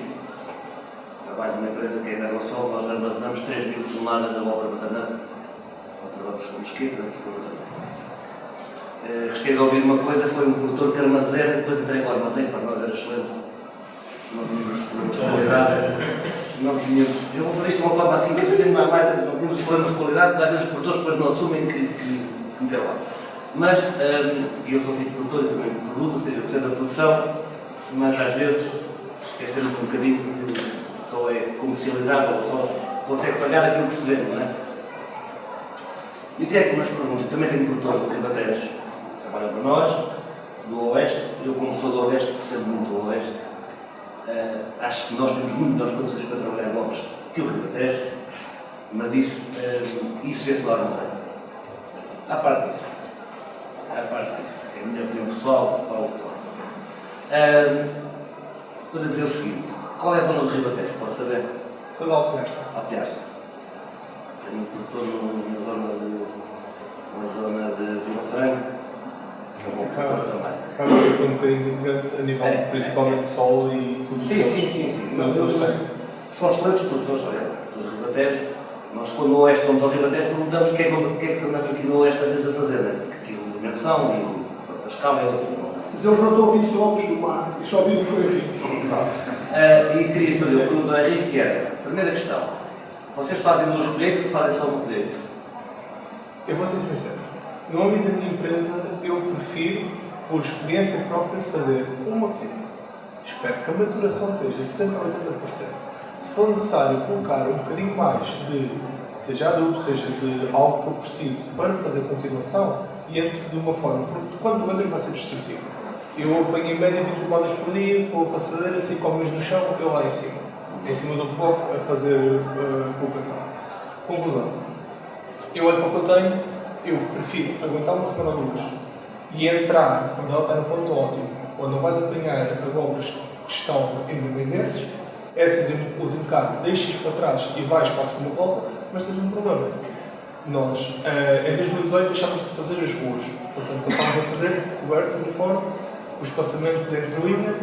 trabalho numa empresa que é a Energosol, nós armazenamos 3.000 toneladas da obra bacana, trabalhamos com mosquito, gostei de ouvir uma coisa, foi um produtor que armazena e depois entrega o armazém, para nós era excelente. Não tínhamos problemas de qualidade, não tínhamos, eu vou fazer isto de uma forma assim, que sempre mais, não tínhamos problemas de qualidade, às vezes os produtores depois não assumem que meteram lá. Mas, eu sou filho de produtor e também produzo, ou seja, eu sei da produção, mas às vezes esquecemos um bocadinho que só é comercializado ou só se consegue pagar aquilo que se vende, não é? E tinha aqui umas perguntas, também tenho produtores do Ribatejo, trabalham para nós, do Oeste, eu como sou do Oeste, percebo muito do Oeste, acho que nós temos muito melhores condições para trabalhar em obras que o Ribatejo, mas isso vê-se no armazém. À parte disso, é a minha opinião pessoal, Paulo. Para dizer o seguinte, qual é a zona do Ribatejo? Posso saber? Sou de Alpiarça. Alpiarça. Tenho um produtor na zona de Vila Franca, que é um bom produtor também. Acaba ser um bocadinho diferente a nível principalmente de sol e tudo. Sim. São excelentes produtores, olha, dos Ribatejo. Nós, quando no Oeste vamos ao Ribatejo, perguntamos o que é que andamos aqui no Oeste às vezes a fazer, né? Porque aquilo de dimensão e a escala é outra. Mas eles não estão a 20 km do mar, e só vimos foi Henrique. E queria fazer uma pergunta ao Henrique, que era, primeira questão, vocês fazem duas colheitas ou fazem só uma colheita? Eu vou ser sincero. No âmbito da minha empresa, eu prefiro, por experiência própria, fazer uma colheita. Espero que a maturação esteja 70% ou 80%. Se for necessário colocar um bocadinho mais de, seja adubo, seja de algo que eu preciso para fazer continuação, e entro de uma forma, porque quando plantas vai ser destrutivo. Eu apanho em média 20 tomadas por dia, com a passadeira, 5 homens no chão, eu lá em cima do bloco, a fazer colocação. Conclusão. Eu olho para o que eu tenho, eu prefiro aguentar uma semana ou duas e entrar, quando ela está no ponto ótimo, quando não vais apanhar abóboras que estão ainda bem verdes, essas, no último caso, deixas para trás e vais para a segunda volta, mas tens um problema. Nós, em 2018, deixámos de fazer as ruas. Portanto, passámos a fazer coberto, uniforme, o espaçamento dentro da linha,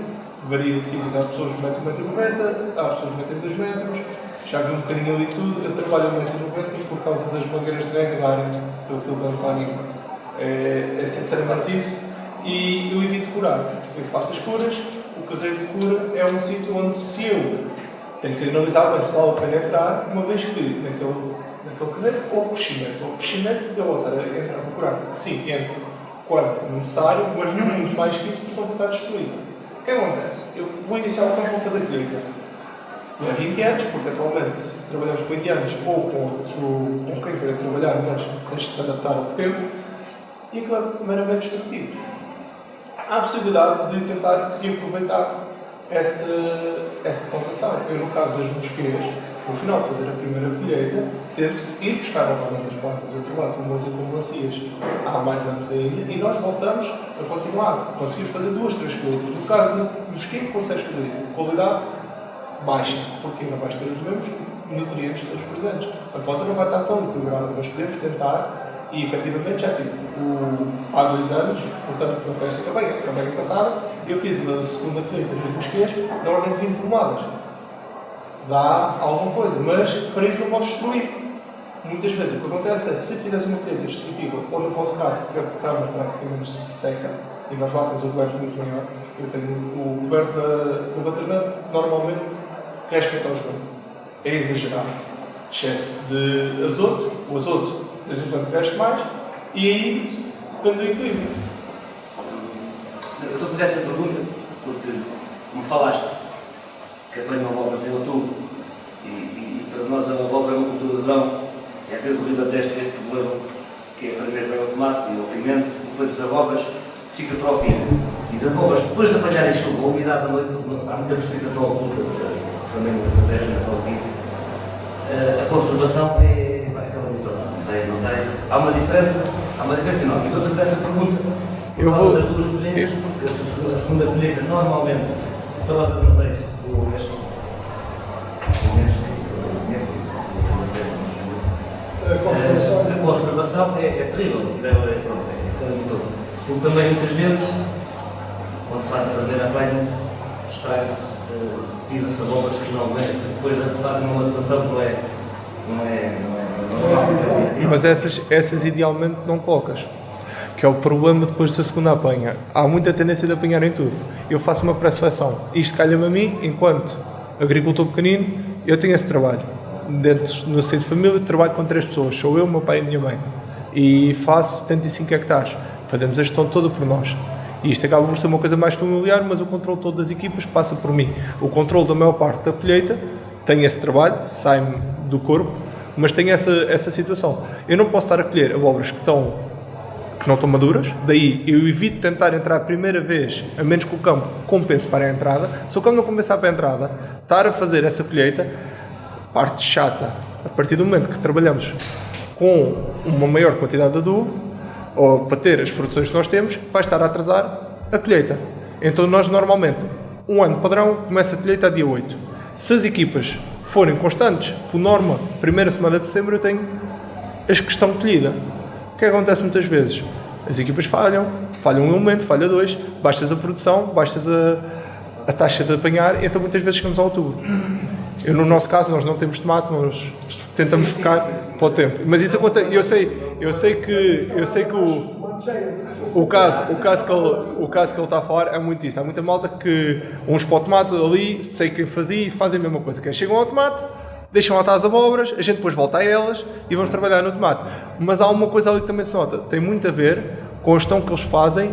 varia de sítio, há pessoas que metem 1,90 m, há pessoas que metem 2 metros, já vi um bocadinho ali tudo. Eu trabalho a 1,90 m por causa das mangueiras de rega da área, se aquilo dando para a língua. É sinceramente isso. E eu evito curar. Eu faço as curas, o carreiro de cura é um sítio onde, se eu tenho que analisar bem se vale a pena entrar, uma vez que naquele carreiro houve crescimento, eu vou estar a entrar para curar. Sim, entro quando necessário, mas não muito mais que isso, porque senão vou estar destruído. O que acontece? Eu vou iniciar o campo, vou fazer colheita. Não é 20 anos, porque atualmente trabalhamos com indianos ou com quem queira trabalhar, mas tens de te adaptar ao tempo, e aquilo é meramente destrutivo. Há a possibilidade de tentar reaproveitar essa plantação. Eu, no caso das mosqueiras, no final de fazer a primeira colheita, tento ir buscar novamente as plantas. Eu trabalho com boas acumulacias há mais anos ainda, e nós voltamos a continuar. Conseguimos fazer 2, 3 colheitas. No caso do mosquito, consegues fazer isso. Qualidade baixa, porque ainda vais ter os mesmos nutrientes todos presentes. A planta não vai estar tão equilibrada, mas podemos tentar. E efetivamente já tive há 2 anos, portanto, na festa que a campanha passada, eu fiz uma segunda colheita das mosqueiras, normalmente 20 tomadas. Dá alguma coisa, mas para isso não podes destruir. Muitas vezes o que acontece é, se fizeres uma colheita destrutiva, ou no vosso caso, que a cama praticamente seca, e nós lá temos o coberto muito maior, eu tenho o coberto do batamento, normalmente, respeita os bancos. É exagerado. Excesso de azoto, o azoto de vez em quando cresce mais, e aí depende do equilíbrio. Eu estou a fazer essa pergunta porque, como falaste, que apanham abóboras em outubro, e para nós a abóbora é uma cultura de verão, e às vezes o ribatejo tem este problema, que é primeiro vem o tomate e o pimento, depois as abóboras fica para o fim. E as abóboras, depois de apanharem chuva ou umidade à noite, há muita precipitação oculta, também no ribatejo, nessa altura. A conservação é calamitosa. Não tem. Há uma diferença enorme. E outra dessa pergunta, por causa das duas colheitas, porque a segunda colheita normalmente, toda a não tens o mesmo. A conservação é terrível, é calamitoso. Porque também muitas vezes, quando se faz a primeira apanha, extrai-se, pisa-se abóboras que não vêm, depois fazem uma maturação que não é. Mas essas idealmente não colocas, que é o problema depois da segunda apanha. Há muita tendência de apanhar em tudo. Eu faço uma pré-seleção. Isto calha-me a mim, enquanto agricultor pequenino, eu tenho esse trabalho. No seio de família, trabalho com 3 pessoas. Sou eu, meu pai e a minha mãe. E faço 75 hectares. Fazemos a gestão toda por nós. E isto acaba por ser uma coisa mais familiar, mas o controle todo das equipas passa por mim. O controle da maior parte da colheita, tenho esse trabalho, sai-me do corpo, mas tenho essa situação. Eu não posso estar a colher abóboras que não estão maduras, daí eu evito tentar entrar a primeira vez, a menos que o campo compense para a entrada. Se o campo não compensar para a entrada, estar a fazer essa colheita, parte chata, a partir do momento que trabalhamos com uma maior quantidade de adubo, ou para ter as produções que nós temos, vai estar a atrasar a colheita. Então nós normalmente, um ano padrão, começa a colheita a dia 8. Se as equipas forem constantes, por norma, primeira semana de dezembro eu tenho as que estão colhida. O que acontece muitas vezes? As equipas falham um elemento, falha 2, baixas a produção, baixas a taxa de apanhar, e então muitas vezes chegamos a outubro. No nosso caso, nós não temos tomate, nós tentamos focar para o tempo. Mas isso acontece, eu sei que o caso que ele está a falar é muito isso. Há muita malta que uns para o tomate ali, sei quem fazia e fazem a mesma coisa. Que chegam ao tomate, deixam lá estar as abóboras, a gente depois volta a elas e vamos trabalhar no tomate. Mas há uma coisa ali que também se nota, tem muito a ver com a gestão que eles fazem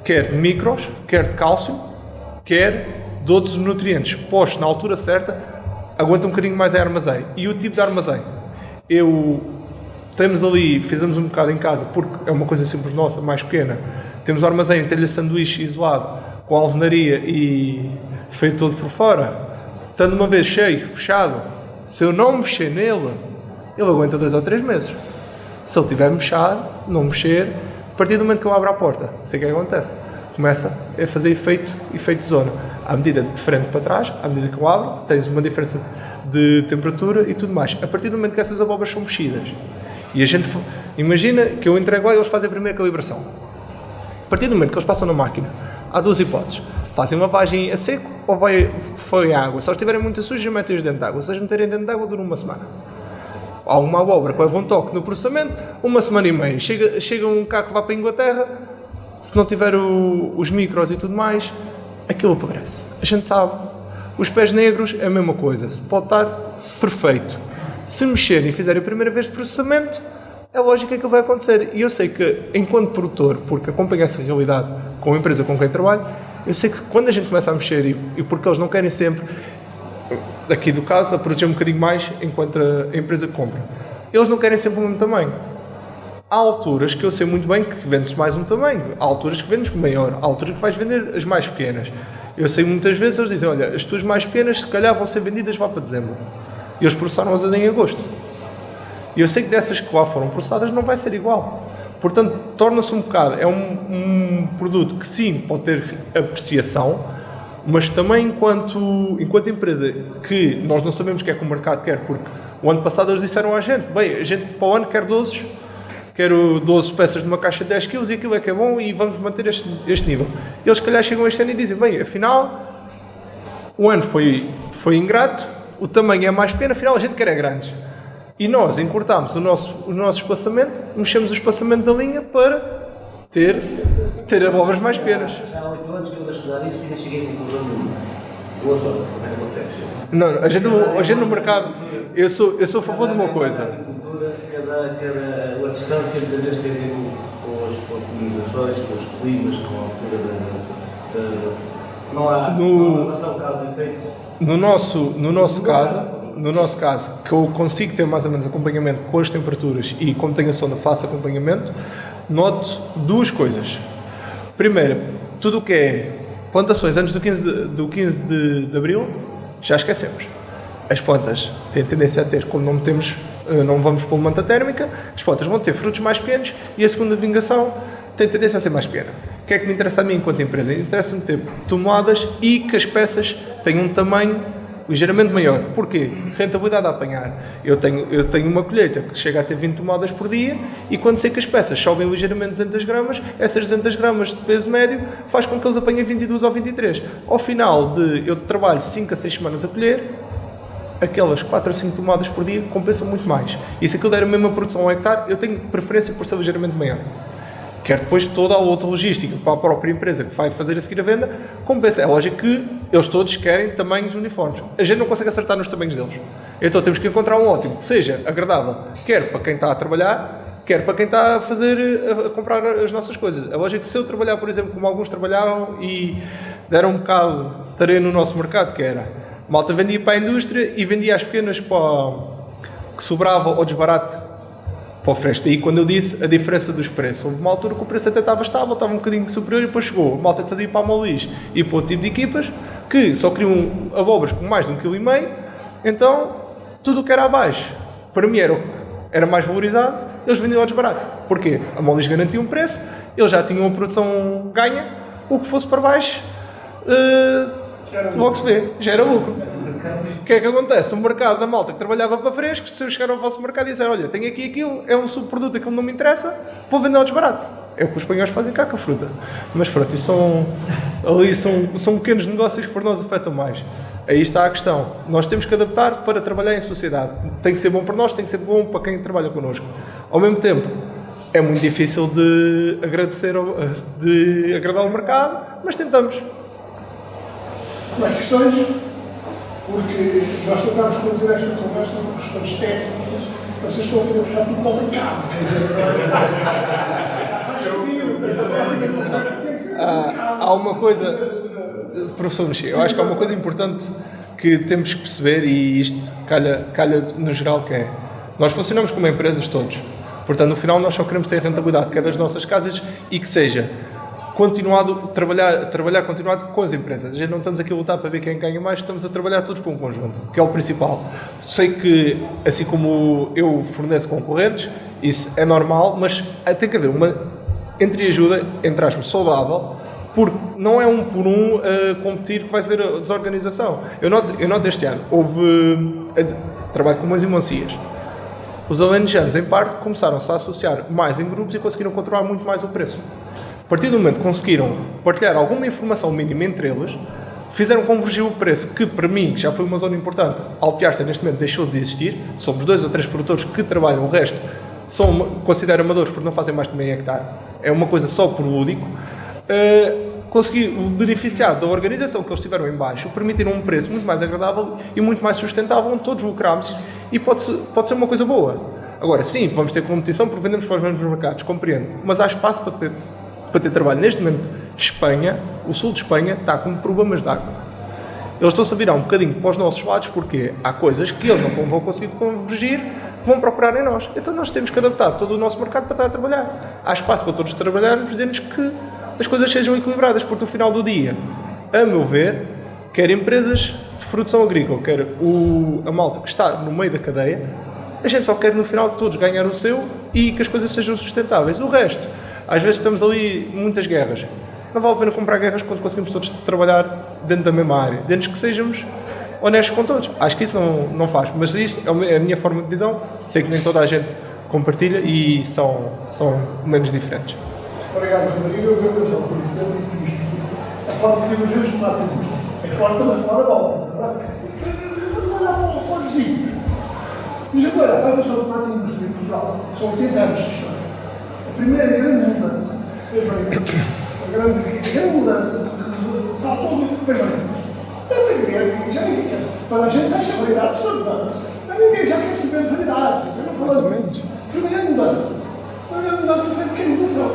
quer de micros, quer de cálcio, quer de outros nutrientes, postos na altura certa, aguenta um bocadinho mais em armazém. E o tipo de armazém? Temos ali, fizemos um bocado em casa, porque é uma coisa simples nossa, mais pequena. Temos o armazém em telha de sanduíche isolado, com alvenaria e feito todo por fora. Estando uma vez cheio, fechado, se eu não mexer nele, ele aguenta 2 ou 3 meses. Se ele estiver mexado, não mexer, a partir do momento que eu abro a porta, sei o que acontece. Começa a fazer efeito zona. À medida de frente para trás, à medida que eu abro, tens uma diferença de temperatura e tudo mais. A partir do momento que essas abóboras são mexidas, e a gente imagina que eu entrego lá e eles fazem a primeira calibração. A partir do momento que eles passam na máquina, há 2 hipóteses. Fazem uma lavagem a seco ou foi a água. Se eles estiverem muito sujos, metem-os dentro de água. Se eles meterem dentro de água, dura uma semana. Há uma abóbora que leva um toque no processamento, 1 semana e meia. Chega um carro que vai para a Inglaterra, se não tiver os micros e tudo mais, aquilo apodrece. A gente sabe. Os pés negros é a mesma coisa. Pode estar perfeito. Se mexerem e fizerem a primeira vez de processamento, é lógico que aquilo vai acontecer. E eu sei que, enquanto produtor, porque acompanho essa realidade com a empresa com quem trabalho, eu sei que quando a gente começa a mexer, e porque eles não querem sempre, aqui do caso, a proteger um bocadinho mais enquanto a empresa compra, eles não querem sempre o mesmo tamanho. Há alturas que eu sei muito bem que vende-se mais um tamanho, há alturas que vendes maior, há alturas que vais vender as mais pequenas. Eu sei muitas vezes, eles dizem, olha, as tuas mais pequenas se calhar vão ser vendidas lá para dezembro. E eles processaram-as em agosto. E eu sei que dessas que lá foram processadas não vai ser igual. Portanto, torna-se um bocado, é um produto que sim, pode ter apreciação, mas também enquanto empresa, que nós não sabemos o que é que o mercado quer, porque o ano passado eles disseram à gente, bem, a gente para o ano quero 12 peças de uma caixa de 10 kg e aquilo é que é bom e vamos manter este nível. Eles, se calhar, chegam este ano e dizem, bem, afinal, o ano foi ingrato, o tamanho é mais pequeno, afinal a gente quer é grandes. E nós encurtámos o nosso espaçamento, mexemos o espaçamento da linha para ter abóboras mais pequenas. Já há 8 anos que eu vou estudar isso e ainda cheguei a conclusão nenhuma. Boa sorte, como é que consegues? Não, a gente no mercado, eu sou a favor de uma coisa. A distância muitas vezes tem a ver com as polinizações, com os climas, com a altura não há relação causa-efeito. No nosso caso, que eu consigo ter mais ou menos acompanhamento com as temperaturas e como tenho a sonda faço acompanhamento, noto 2 coisas. Primeiro, tudo o que é plantações antes do 15 de abril, já esquecemos. As plantas têm tendência a ter, como não vamos pôr manta térmica, as plantas vão ter frutos mais pequenos e a segunda vingação tem tendência a ser mais pequena. O que é que me interessa a mim enquanto empresa? Interessa-me ter toneladas e que as peças tenham um tamanho ligeiramente maior. Porquê? Rentabilidade a apanhar. Eu tenho uma colheita que chega a ter 20 toneladas por dia e quando sei que as peças sobem ligeiramente 200 gramas, essas 200 gramas de peso médio faz com que eles apanhem 22 ou 23. Ao final eu trabalho 5 a 6 semanas a colher, aquelas 4 ou 5 toneladas por dia compensam muito mais. E se aquilo der a mesma produção ao hectare, eu tenho preferência por ser ligeiramente maior. Quer depois toda a outra logística para a própria empresa que vai fazer a seguir a venda, compensa. É lógico que eles todos querem tamanhos uniformes. A gente não consegue acertar nos tamanhos deles. Então temos que encontrar um ótimo que seja agradável, quer para quem está a trabalhar, quer para quem está a comprar as nossas coisas. É lógico que se eu trabalhar, por exemplo, como alguns trabalhavam e deram um bocado de tarefa no nosso mercado, que era, malta vendia para a indústria e vendia as pequenas que sobrava ou desbarate para o fresh. Daí quando eu disse a diferença dos preços, houve uma altura que o preço até estava estável, estava um bocadinho superior e depois chegou a malta que fazia para a Molis e para outro tipo de equipas que só queriam abóboras com mais de 1,5 kg, então tudo o que era abaixo para mim era mais valorizado, eles vendiam ao desbarato. Porquê? A Molis garantia um preço, eles já tinham uma produção ganha, o que fosse para baixo logo se vê, já era lucro. O que é que acontece? O mercado da malta que trabalhava para frescos, se eu chegar ao vosso mercado e disser, olha, tenho aqui aquilo, é um subproduto, aquilo não me interessa, vou vender ao desbarato. É o que os espanhóis fazem cá com a fruta. Mas pronto, isso são pequenos negócios que por nós afetam mais. Aí está a questão. Nós temos que adaptar para trabalhar em sociedade. Tem que ser bom para nós, tem que ser bom para quem trabalha connosco. Ao mesmo tempo, é muito difícil de agradar o mercado, mas tentamos. Mais questões? porque nós tentámos conter esta conversa com questões técnicas, vocês estão a querer puxar tudo para o mercado. Há uma coisa, professor Mexia, eu acho que há uma coisa importante que temos que perceber, e isto calha no geral, que é, nós funcionamos como empresas todos, portanto no final nós só queremos ter rentabilidade que é das nossas casas e que seja trabalhar continuado com as empresas. A gente não estamos aqui a lutar para ver quem ganha mais, estamos a trabalhar todos para um conjunto, que é o principal. Sei que, assim como eu forneço concorrentes, isso é normal, mas tem que haver uma entreajuda, entre aspas, saudável, porque não é um por um a competir que vai haver a desorganização. Eu noto este ano, trabalho com umas irmãncias. Os alentejanos, em parte, começaram-se a associar mais em grupos e conseguiram controlar muito mais o preço. A partir do momento que conseguiram partilhar alguma informação mínima entre eles, fizeram convergir o preço, que para mim, que já foi uma zona importante, a Alpiarça neste momento deixou de existir. Somos 2 ou 3 produtores que trabalham, o resto considero amadores porque não fazem mais de meio hectare. É uma coisa só por lúdico. Consegui beneficiar da organização que eles tiveram em baixo, permitiram um preço muito mais agradável e muito mais sustentável, onde todos lucramos, e pode ser uma coisa boa. Agora, sim, vamos ter competição porque vendemos para os mesmos mercados, compreendo, mas há espaço para ter trabalho. Neste momento, Espanha, o sul de Espanha, está com problemas de água. Eles estão-se a virar um bocadinho para os nossos lados, porque há coisas que eles não vão conseguir convergir, que vão procurar em nós. Então nós temos que adaptar todo o nosso mercado para estar a trabalhar. Há espaço para todos trabalharmos, desde que as coisas sejam equilibradas, porque no final do dia, a meu ver, quer empresas de produção agrícola, quer a malta que está no meio da cadeia, a gente só quer no final de todos ganhar o seu e que as coisas sejam sustentáveis. O resto, às vezes estamos ali muitas guerras. Não vale a pena comprar guerras quando conseguimos todos trabalhar dentro da mesma área, desde que sejamos honestos com todos. Acho que isso não faz, mas isto é a minha forma de visão. Sei que nem toda a gente compartilha e são menos diferentes. Obrigado, Rodrigo. Eu agradeço ao Rodrigo. A forma que eu vejo os tomates é claro que estamos a falar da bola, não é? Vamos olhar para os vizinhos. Mas agora, a produção de tomate em Portugal são 80 anos de história. A primeira grande mudança, a grande mudança saltou de essa grande, já ninguém quer. Para a gente, esta variedade todos os anos. Ninguém já quer saber de variedades. Eu não falo de primeira mudança. A grande mudança foi a mecanização.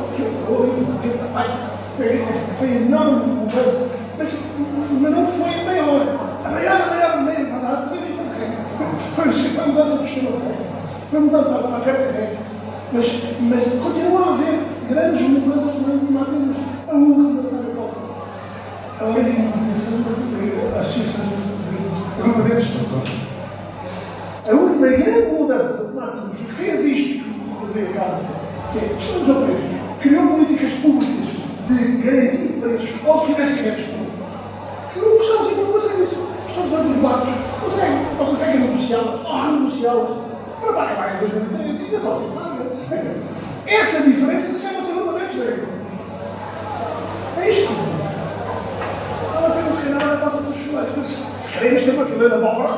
Foi enorme mudança, mas não foi a maior. A maior, verdade, foi a fita de regra. Foi a mudança do sistema de regra. Foi a mudança da oferta de regra. Mas continua a haver grandes mudanças de máquinas. A última, sabe qual foi? A organização da Associação de Agrupamentos de Produtores. A última grande mudança de máquinas que fez isto, o Rodrigo Carlos, que é questão dos preços, criou políticas públicas de garantia de preços ou de financiamentos públicos. Que o pessoal sempre não consegue isso. Os Estados Unidos não conseguem negociá-las ou renegociá-las para acabar em 2013 e ainda pode ser paga. Essa diferença se chama-se regulamentos da agricultura. É isto. Ela tem se calhar para todos os fileiros, mas se queremos ter uma fileira boa,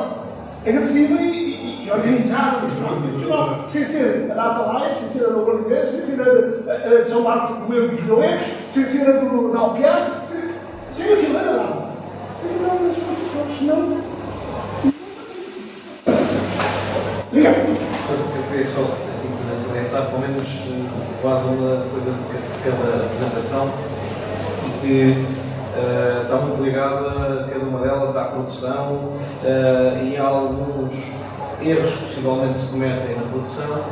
agressiva e organizada, sem ser a da Atalaia, sem ser a do Oliveira, sem ser a de São Marcos do Governo dos Galegos, sem ser a da Alpiar, sem a fileira lá. Não. Diga. Eu queria só salientar, pelo menos, quase uma coisa de cada apresentação, que está muito ligada, cada uma delas, à produção e há alguns erros que possivelmente se cometem na produção,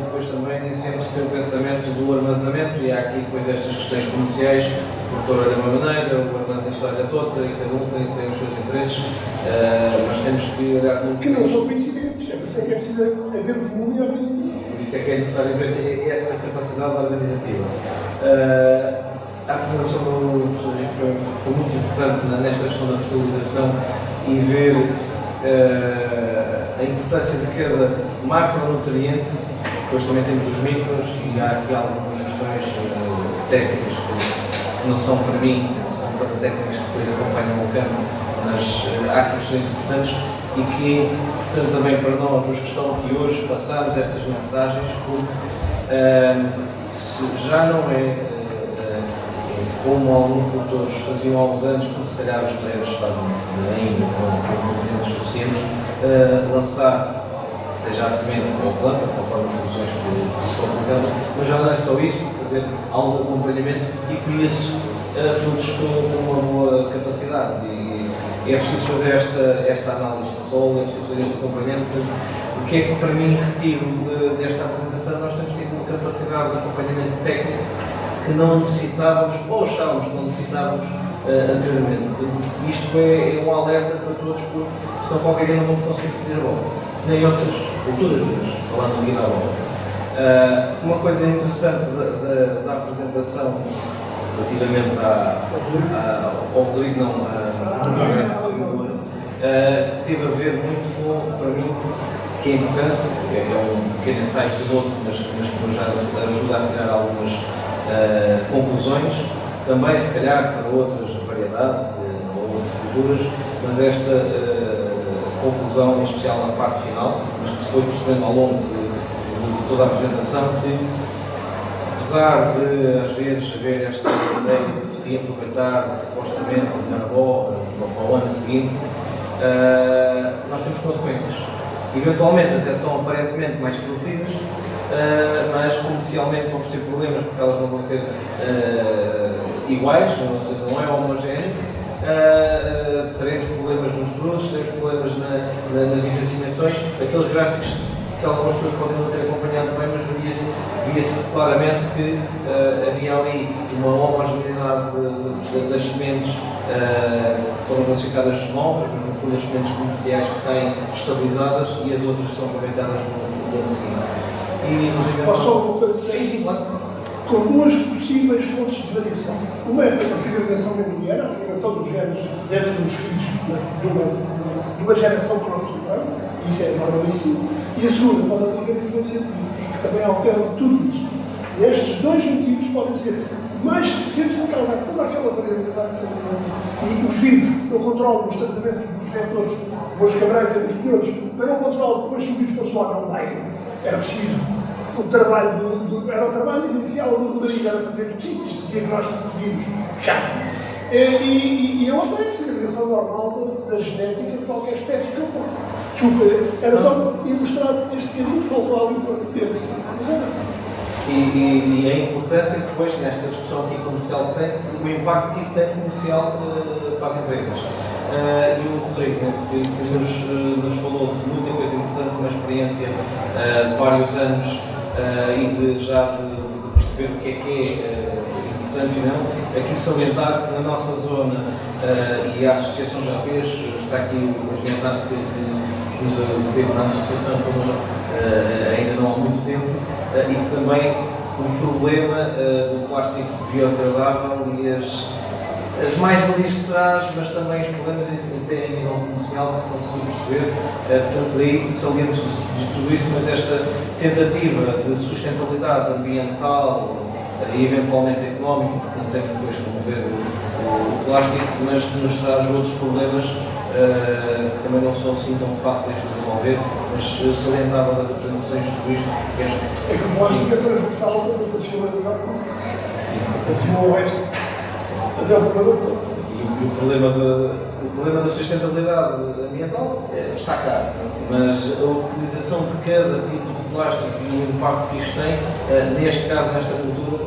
depois também nem sempre se tem o pensamento do armazenamento e há aqui depois estas questões comerciais, o produtor olha de uma maneira, o armazenista olha de outra e cada um tem os seus interesses, mas temos que olhar com que não são coincidentes, por isso é que é preciso haver volume e organização. Por isso é que é necessário ver essa capacidade organizativa. A apresentação do professor foi muito importante nesta questão da fertilização e ver a importância de cada macronutriente. Depois também temos os micros e há aqui algumas questões técnicas que não são para mim, são para técnicas que depois acompanham o campo, mas há aqui questões importantes e que, portanto, também para nós, os que estão aqui hoje, passarmos estas mensagens, porque se já não é como alguns produtores faziam há uns anos, como se calhar os terrenos estavam ainda com nutrientes suficientes, lançar, seja a semente ou a planta, conforme as soluções que são aplicadas, mas já não é só isso, fazer algum acompanhamento e com isso frutos com uma boa capacidade. E é preciso fazer esta análise de solo, é preciso fazer este acompanhamento. O que é que para mim retiro desta apresentação? Nós temos tido uma capacidade de acompanhamento técnico que não necessitávamos, ou achávamos que não necessitávamos anteriormente. Isto é um alerta para todos, porque senão qualquer dia não vamos conseguir fazer a bola. Nem outras culturas, mas falando aqui da bola. Uma coisa interessante da apresentação relativamente ao Rodrigo, teve a ver muito com, para mim, que é importante, é um pequeno ensaio piloto, mas que nos ajuda a tirar algumas conclusões, também se calhar para outras variedades ou outras culturas, mas esta conclusão, em especial na parte final, mas que se foi percebendo ao longo de toda a apresentação, que apesar de às vezes haver esta ideia de se reaproveitar supostamente na bola para o ano seguinte, nós temos consequências. Eventualmente até são aparentemente mais produtivas, mas comercialmente vamos ter problemas porque elas não vão ser iguais, não é homogéneo. Teremos problemas nos frutos, teremos problemas nas diferentes dimensões. Aqueles gráficos que algumas pessoas podem não ter acompanhado bem, mas via-se claramente que havia ali uma homogeneidade das sementes que foram classificadas novas, mas no fundo as sementes comerciais que saem estabilizadas e as outras que são aproveitadas no ano seguinte. Posso só uma coisa dizer? Sim, claro. Com duas possíveis fontes de variação. Uma é a segregação familiar, a segregação dos genes dentro dos filhos de uma geração para outra, isso é normalíssimo. E a segunda pode haver a influência de vírus, que também altera tudo isto. E estes dois motivos podem ser mais suficientes para causar toda aquela variabilidade. E os vírus não controlam os tratamentos dos vetores, mosca branca, dos piolhos, mas não controlam depois se o vírus passou a não bem. Era preciso. Era o trabalho inicial do Rodrigo, era fazer kits de diagnóstico de vírus. E a outra é a segregação normal da genética de qualquer espécie que eu ponho. Desculpa, era só ilustrar este bocadinho, faltou ali para dizer assim. E a importância que depois, nesta discussão aqui comercial que tem, o impacto que isso tem comercial para as empresas. E o Rodrigo, que nos falou de muita coisa importante, uma experiência de vários anos e de perceber o que é importante e não, aqui salientar que na nossa zona, e a associação já fez, está aqui o engenheiro que nos teve na associação connosco ainda não há muito tempo, e que também o problema do plástico biodegradável e as mais-valias que traz, mas também os problemas até a nível comercial que se conseguiu perceber. Portanto, aí saliento de tudo isso, mas esta tentativa de sustentabilidade ambiental e eventualmente económica, porque não temos depois como ver o plástico, mas que nos traz outros problemas que também não são assim tão fáceis de resolver, mas salientava das apresentações de tudo isto. É que o plástico é transversal a todas as fileiras agrícolas. Sim. Continua o resto. Até o problema todo. E o problema da sustentabilidade ambiental está cá, mas a utilização de cada tipo de plástico e o impacto que isto tem, neste caso, nesta cultura,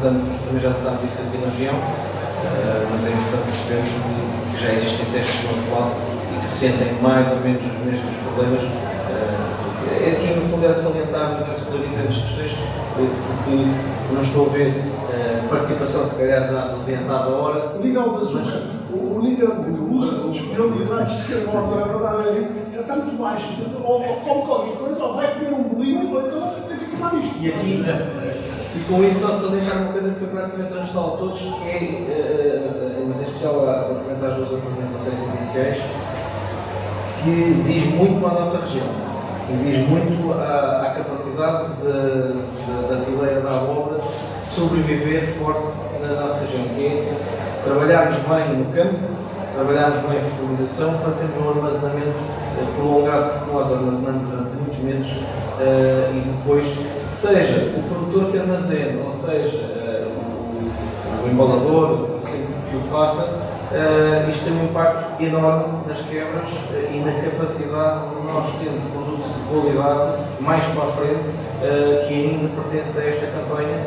também já notámos isso aqui na região, mas é importante percebermos que já existem testes no outro lado e que sentem mais ou menos os mesmos problemas. Aqui, no fundo, é salientar as diferentes questões, porque não estou a ver participação, se calhar, ambientada a hora. O nível de açúcar, o nível de uso dos hidratos de carbono, na verdade, já está muito baixo. Ou come qualquer coisa, ou vai comer um bolinho, ou então tem que acabar isto. E aqui, e com isso, só salientar uma coisa que foi praticamente transversal a todos, que é, mas em especial relativamente às duas apresentações iniciais, que diz muito para a nossa região. E diz muito à capacidade da fileira da abóbora de sobreviver forte na nossa região, que é trabalharmos bem no campo, trabalharmos bem a fertilização para termos um armazenamento prolongado, que nós armazenamos durante muitos meses, e depois, seja o produtor que armazena, ou seja, o embalador, que o faça, isto tem um impacto enorme nas quebras e na capacidade de nós termos produtos de qualidade mais para a frente, que ainda pertence a esta campanha,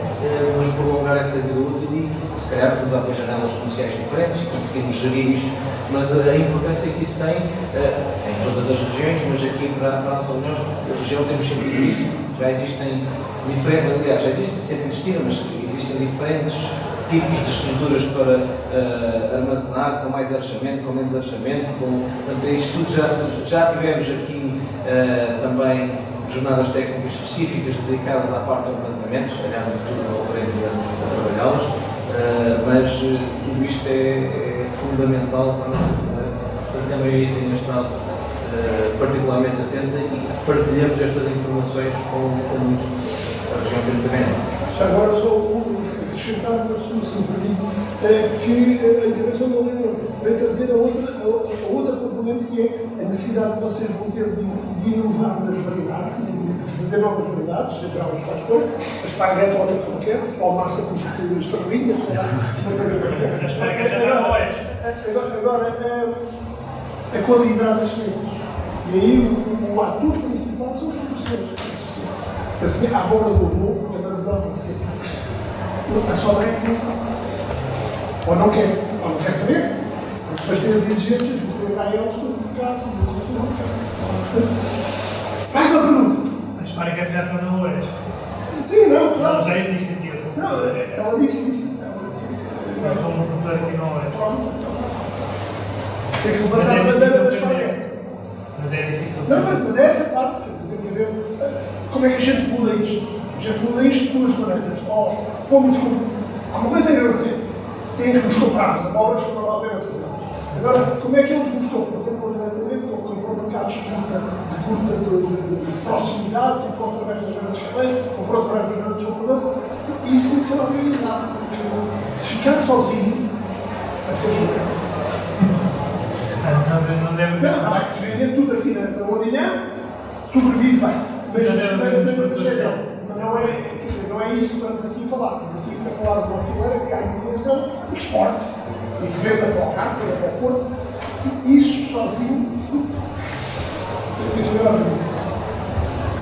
mas prolongar essa vida útil e, se calhar, usar para janelas comerciais diferentes e conseguirmos gerir isto. Mas a importância que isso tem em todas as regiões, mas aqui para a nossa região temos sentido isso. Já existem diferentes, aliás, já existem, sempre existiram, mas existem diferentes tipos de estruturas para armazenar, com mais archamento, com menos archamento, portanto, isto tudo já tivemos aqui também jornadas técnicas específicas dedicadas à parte do armazenamento, se calhar no futuro voltaremos a trabalhá-las, mas tudo isto é fundamental para a nossa carreira. Portanto, a maioria tem estado particularmente atenta e partilhamos estas informações com a região de Montenegro. Agora só acrescentar, se me permite, que a intervenção da União vem trazer a outra componente, que é a necessidade que vocês vão ter de inovar nas variedades, de fazer novas variedades, seja elas quais forem, a esparguete ou outra qualquer, ou massa com estrelinhas, sei lá. Agora, a qualidade das sementes. E aí o ator principal são os professores. Assim, a bola do voo é maravilhosa sempre. A sobra é que não sabe. Ou não quer saber. Porque depois tem as exigências, os PHLs, os mercados, mais uma pergunta. As marcas já estão no oeste. Sim, não, claro. Já existe aqui. Não, ela disse isso. Nós somos um produtor aqui no oeste. Tem que levantar a bandeira da esparguete. Mas é difícil. Não, mas é essa parte que tem que ver. Como é que a gente muda isto? A gente muda isto de duas maneiras. Ou pomos com. Há uma coisa que eu dizer. Têm que nos comprar as abóboras para não haver a fazer. Agora, como é que eles nos compram? Compram diretamente ou compram mercados de curta proximidade, compram através das grandes cadeias, compram através dos grandes compradores. Isso tem que ser organizado. Porque ficar sozinho vai ser jogado. Não deve. Vai se vender tudo aqui na Odinhã, sobrevive bem. Mas não é isso que estamos aqui a falar. Estamos aqui a falar de uma figura que há intervenção e que exporte. E que venda para o carro, para o Porto. Isso sozinho.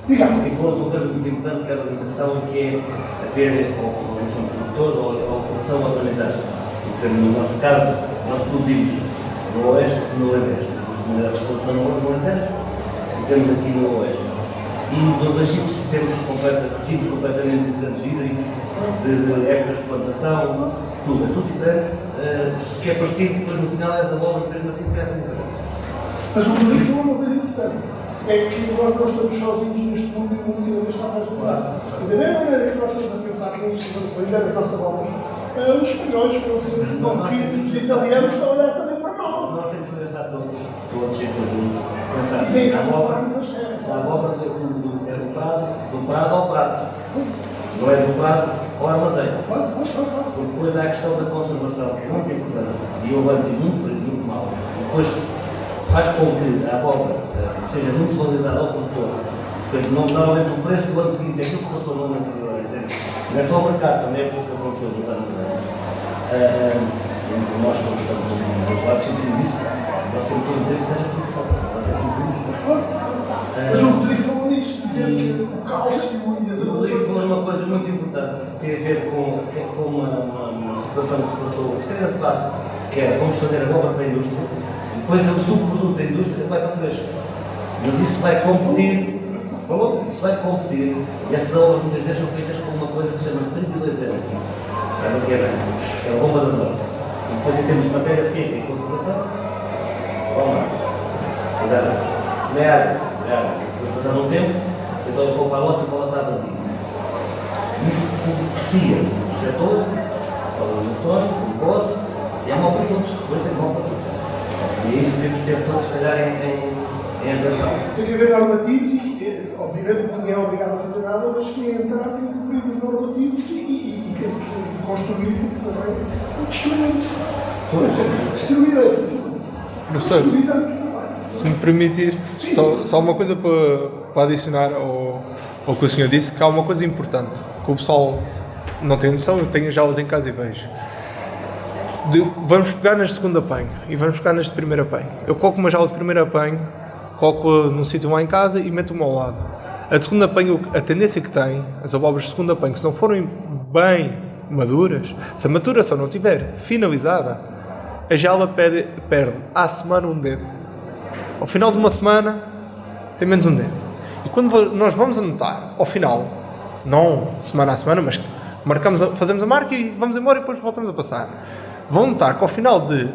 Diga. E falou de um termo muito importante que é a organização, que é haver a organização de produtores ou a produção organizada. No nosso caso, nós produzimos no Oeste e no Alentejo. Temos unidades de produção no Alentejo e temos aqui no Oeste. E nos dois sítios temos regimes completamente diferentes hídricos, de épocas de plantação, tudo. É tudo diferente, que é parecido, depois no final é da obra, mesmo assim que é diferente. Mas o que digo é uma coisa importante. É que agora nós estamos sozinhos neste mundo e o mundo ainda está mais mudado. Da mesma maneira que nós estamos a pensar que isto ainda nas nossas obras, os espanhóis, franceses, os italianos estão a olhar também para nós. Nós temos que pensar todos em conjunto. Pensar Sim, na abóbora é do prado ao prato. Não é do prado ao armazém. Porque depois há a questão da conservação, que é muito importante. E eu vou dizer muito mal. Depois faz com que a abóbora seja muito valorizada ao produtor. Portanto, normalmente o preço do ano seguinte é aquilo que passou no ano anterior. Não é só o mercado, também é pouco que aconteceu nos anos anteriores. Nós, quando estamos no lado sentido disso, nós temos todo o interesse nesta produção. Mas o Rodrigo falou nisso, dizer que o cálcio e as O Rodrigo falou uma coisa muito importante, que tem a ver com uma situação que se passou, isto é nesse caso, que é, vamos fazer a obra para a indústria, depois o subproduto da indústria vai para fresco. Mas isso vai competir, isso vai competir, e essas obras muitas vezes são feitas com uma coisa que se chama 32 anos, que é a bomba das obras. E depois temos matéria seca e conservação, vamos lá. Não é água, depois passando um tempo, então eu vou para a outra e a bola está vazia. Isso beneficia o setor, a organização, o negócio, e há mal para todos, depois tem mal para todos. E é isso que temos que ter todos, se calhar, em atenção. Tem que haver normativos e, obviamente, ninguém é obrigado a fazer nada, mas que é entrar e cumprir os normativos e temos que construir também o destruimento. Destruir é fácil. Professor, se me permitir, só uma coisa para adicionar ao que o senhor disse, que há uma coisa importante, que o pessoal não tem noção, eu tenho já-os em casa e vejo. Vamos pegar neste segundo apanho e vamos pegar neste primeiro apanho. Eu coloco uma jaula de primeiro apanho, coloco num sítio lá em casa e meto-me ao lado. A de segundo apanho, a tendência que tem, as abóboras de segundo apanho, se não forem bem maduras, se a maturação não estiver finalizada, a jaula perde à semana um dedo. Ao final de uma semana, tem menos um dedo. E quando nós vamos anotar, ao final, não semana a semana, mas fazemos a marca e vamos embora e depois voltamos a passar. Vão notar que ao final de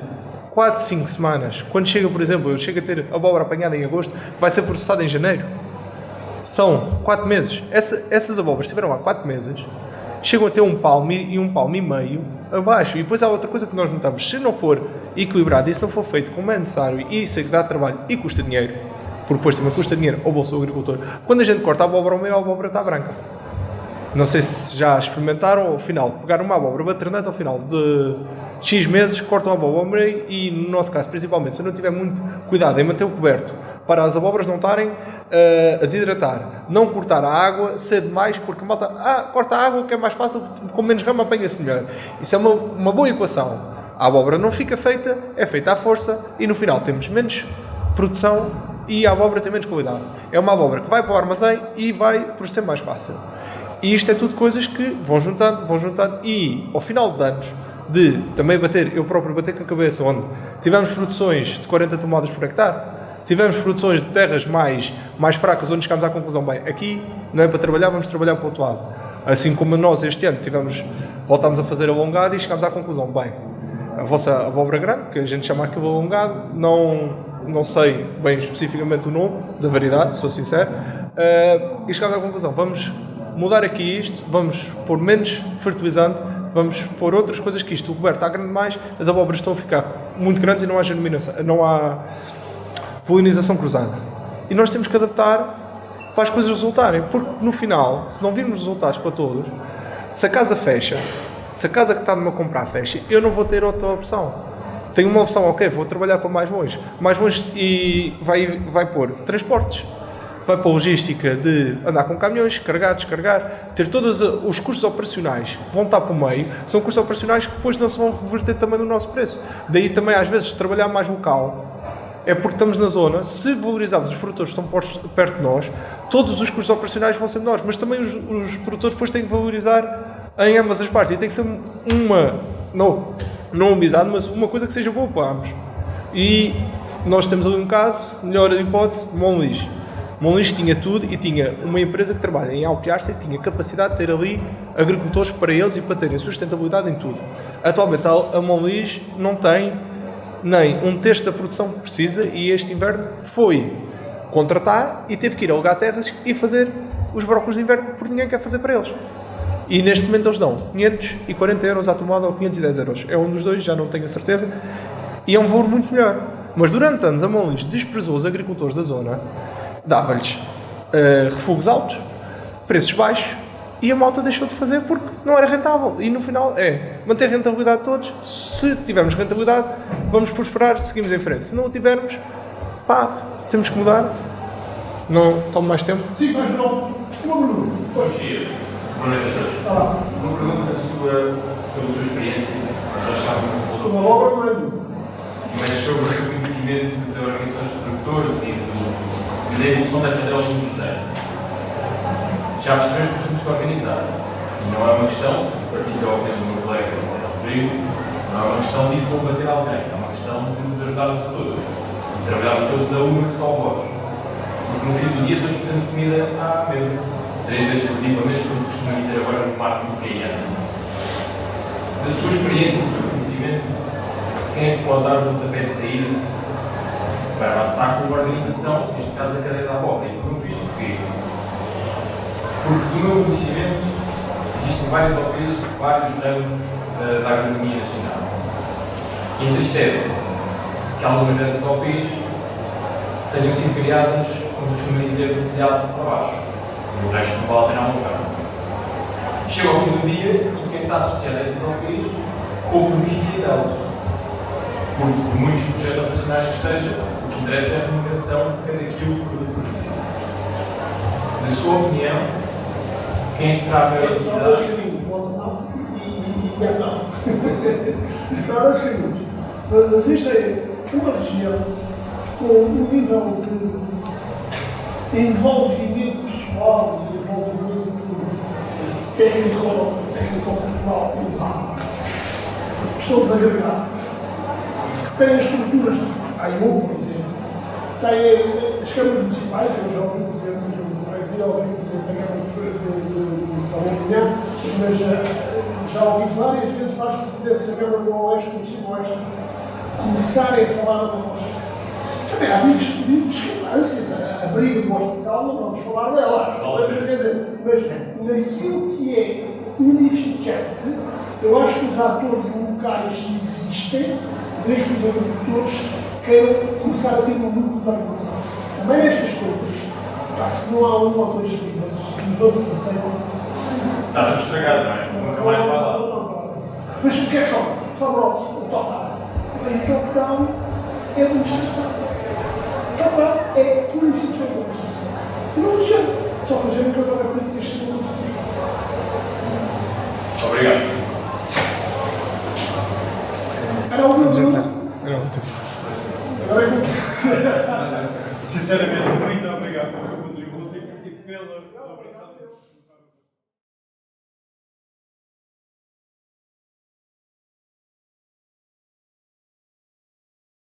4, 5 semanas, quando chega, por exemplo, eu chego a ter abóbora apanhada em agosto, vai ser processada em janeiro. São 4 meses. Essas abóboras estiveram lá 4 meses, chegam a ter um palmo e um palmo e meio abaixo. E depois há outra coisa que nós notamos, se não for equilibrado e se não for feito como é necessário e isso é que dá trabalho e custa dinheiro, porque depois também custa dinheiro ao bolso do agricultor, quando a gente corta a abóbora ao meio, a abóbora está branca. Não sei se já experimentaram, ao final de pegar uma abóbora baternante, ao final de X meses, cortam a abóbora ao meio e, no nosso caso, principalmente, se eu não tiver muito cuidado em manter o coberto para as abóboras não estarem a desidratar, não cortar a água cedo demais, porque malta, corta a água que é mais fácil, com menos rama apanha-se melhor. Isso é uma boa equação. A abóbora não fica feita, é feita à força e no final temos menos produção e a abóbora tem menos qualidade. É uma abóbora que vai para o armazém e vai por ser mais fácil. E isto é tudo coisas que vão juntando e ao final de anos de também eu próprio bater com a cabeça, onde tivemos produções de 40 toneladas por hectare, tivemos produções de terras mais fracas, onde chegámos à conclusão, bem, aqui não é para trabalhar, vamos trabalhar para o outro lado. Assim como nós este ano voltámos a fazer alongado e chegámos à conclusão, bem, a vossa abóbora grande, que a gente chama aquilo alongado, não sei bem especificamente o nome da variedade, sou sincero, e chegámos à conclusão, vamos mudar aqui isto, vamos pôr menos fertilizante, vamos pôr outras coisas que isto, o coberto está grande demais, as abóboras estão a ficar muito grandes e não há polinização cruzada. E nós temos que adaptar para as coisas resultarem, porque no final, se não virmos resultados para todos, se a casa fecha, se a casa que está numa comprar fecha, eu não vou ter outra opção. Tenho uma opção, ok, vou trabalhar para mais longe e vai pôr transportes. Vai para a logística de andar com caminhões, carregar, descarregar, ter todos os custos operacionais que vão estar para o meio, são custos operacionais que depois não se vão reverter também no nosso preço. Daí também às vezes trabalhar mais local, é porque estamos na zona, se valorizarmos os produtores que estão perto de nós, todos os custos operacionais vão ser menores, mas também os produtores depois têm que valorizar em ambas as partes e tem que ser não amizade, mas uma coisa que seja boa para ambos. E nós temos ali um caso, melhor hipótese, Monlis. Monlis tinha tudo e tinha uma empresa que trabalha em Alpiarça e tinha capacidade de ter ali agricultores para eles e para terem sustentabilidade em tudo. Atualmente a Monlis não tem nem um terço da produção que precisa e este inverno foi contratar e teve que ir alugar terras e fazer os brócolos de inverno porque ninguém quer fazer para eles. E neste momento eles dão 540 euros à tomada ou 510 euros. É um dos dois, já não tenho a certeza. E é um valor muito melhor. Mas durante anos a Monlis desprezou os agricultores da zona, dava-lhes refugos altos, preços baixos e a malta deixou de fazer porque não era rentável. E no final é manter a rentabilidade de todos. Se tivermos rentabilidade, vamos prosperar, seguimos em frente. Se não o tivermos, temos que mudar. Não tomo mais tempo. Sim, mais novo. Uma pergunta. Boa noite a todos. Uma pergunta sobre a sua experiência, já estava no Uma obra grande. mas sobre o reconhecimento de organizações de produtores e da evolução da cadeia ao longo dos anos. Já percebemos que temos que organizar. E não é uma questão, partilho a opinião do meu colega Rodrigo, não é uma questão de ir combater alguém, é uma questão de nos ajudarmos a todos. De trabalharmos todos a uma só voz. Porque no fim do dia todos precisamos de comida à mesa. 3 vezes por dia, pelo menos, como se costuma dizer agora no marco do CAIAN. Da sua experiência, do seu conhecimento, quem é que pode dar o pontapé de saída para avançar com a organização, neste caso a cadeia da abóbora? E pergunto isto porquê? Porque, do meu conhecimento, existem vários OPs de vários ramos da agronomia nacional. E entristece que algumas dessas OPs tenham sido criadas, como se costuma dizer, do telhado para baixo. O resto não vale a pena alugar. Chega ao fim do dia e quem está associado a essas OPs pouco beneficia delas. Porque, por muitos projetos operacionais que estejam, o que interessa é a remuneração de cada quilo de produto produzido. Na sua opinião, quem é que será a maior entidade? E e não. São os caminhos. Mas existem uma região com um nível de envolvimento pessoal e envolvimento técnico-cultural elevado. Estão desagregados. Têm estruturas, a IU, por exemplo, têm as câmaras municipais, eu já ouvi dizer, mas eu já ouvi dizer da Câmara de mas já ouvi várias vezes vários presidentes da Câmara do Oeste, do Oeste, começarem a falar da nossa. Também há discrepâncias, a briga do hospital, não vamos falar dela, mas naquilo que é unificante, eu acho que os atores locais existem, desde que os agricultores queiram começar a ter um lucro da organização. Também estas coisas, se não há um ou dois líderes que os outros aceitam. Está tudo estragado, não é? Nunca mais vai lá. Mas o que é que sobra? Sobra o total. E o total é a administração. O total é pura e simplesmente a administração. E não funciona. Só fazendo o que agora a política chega a administração. Obrigado. Era o meu Era ótimo. Agora é que Sinceramente, muito obrigado pelo seu contributo e pela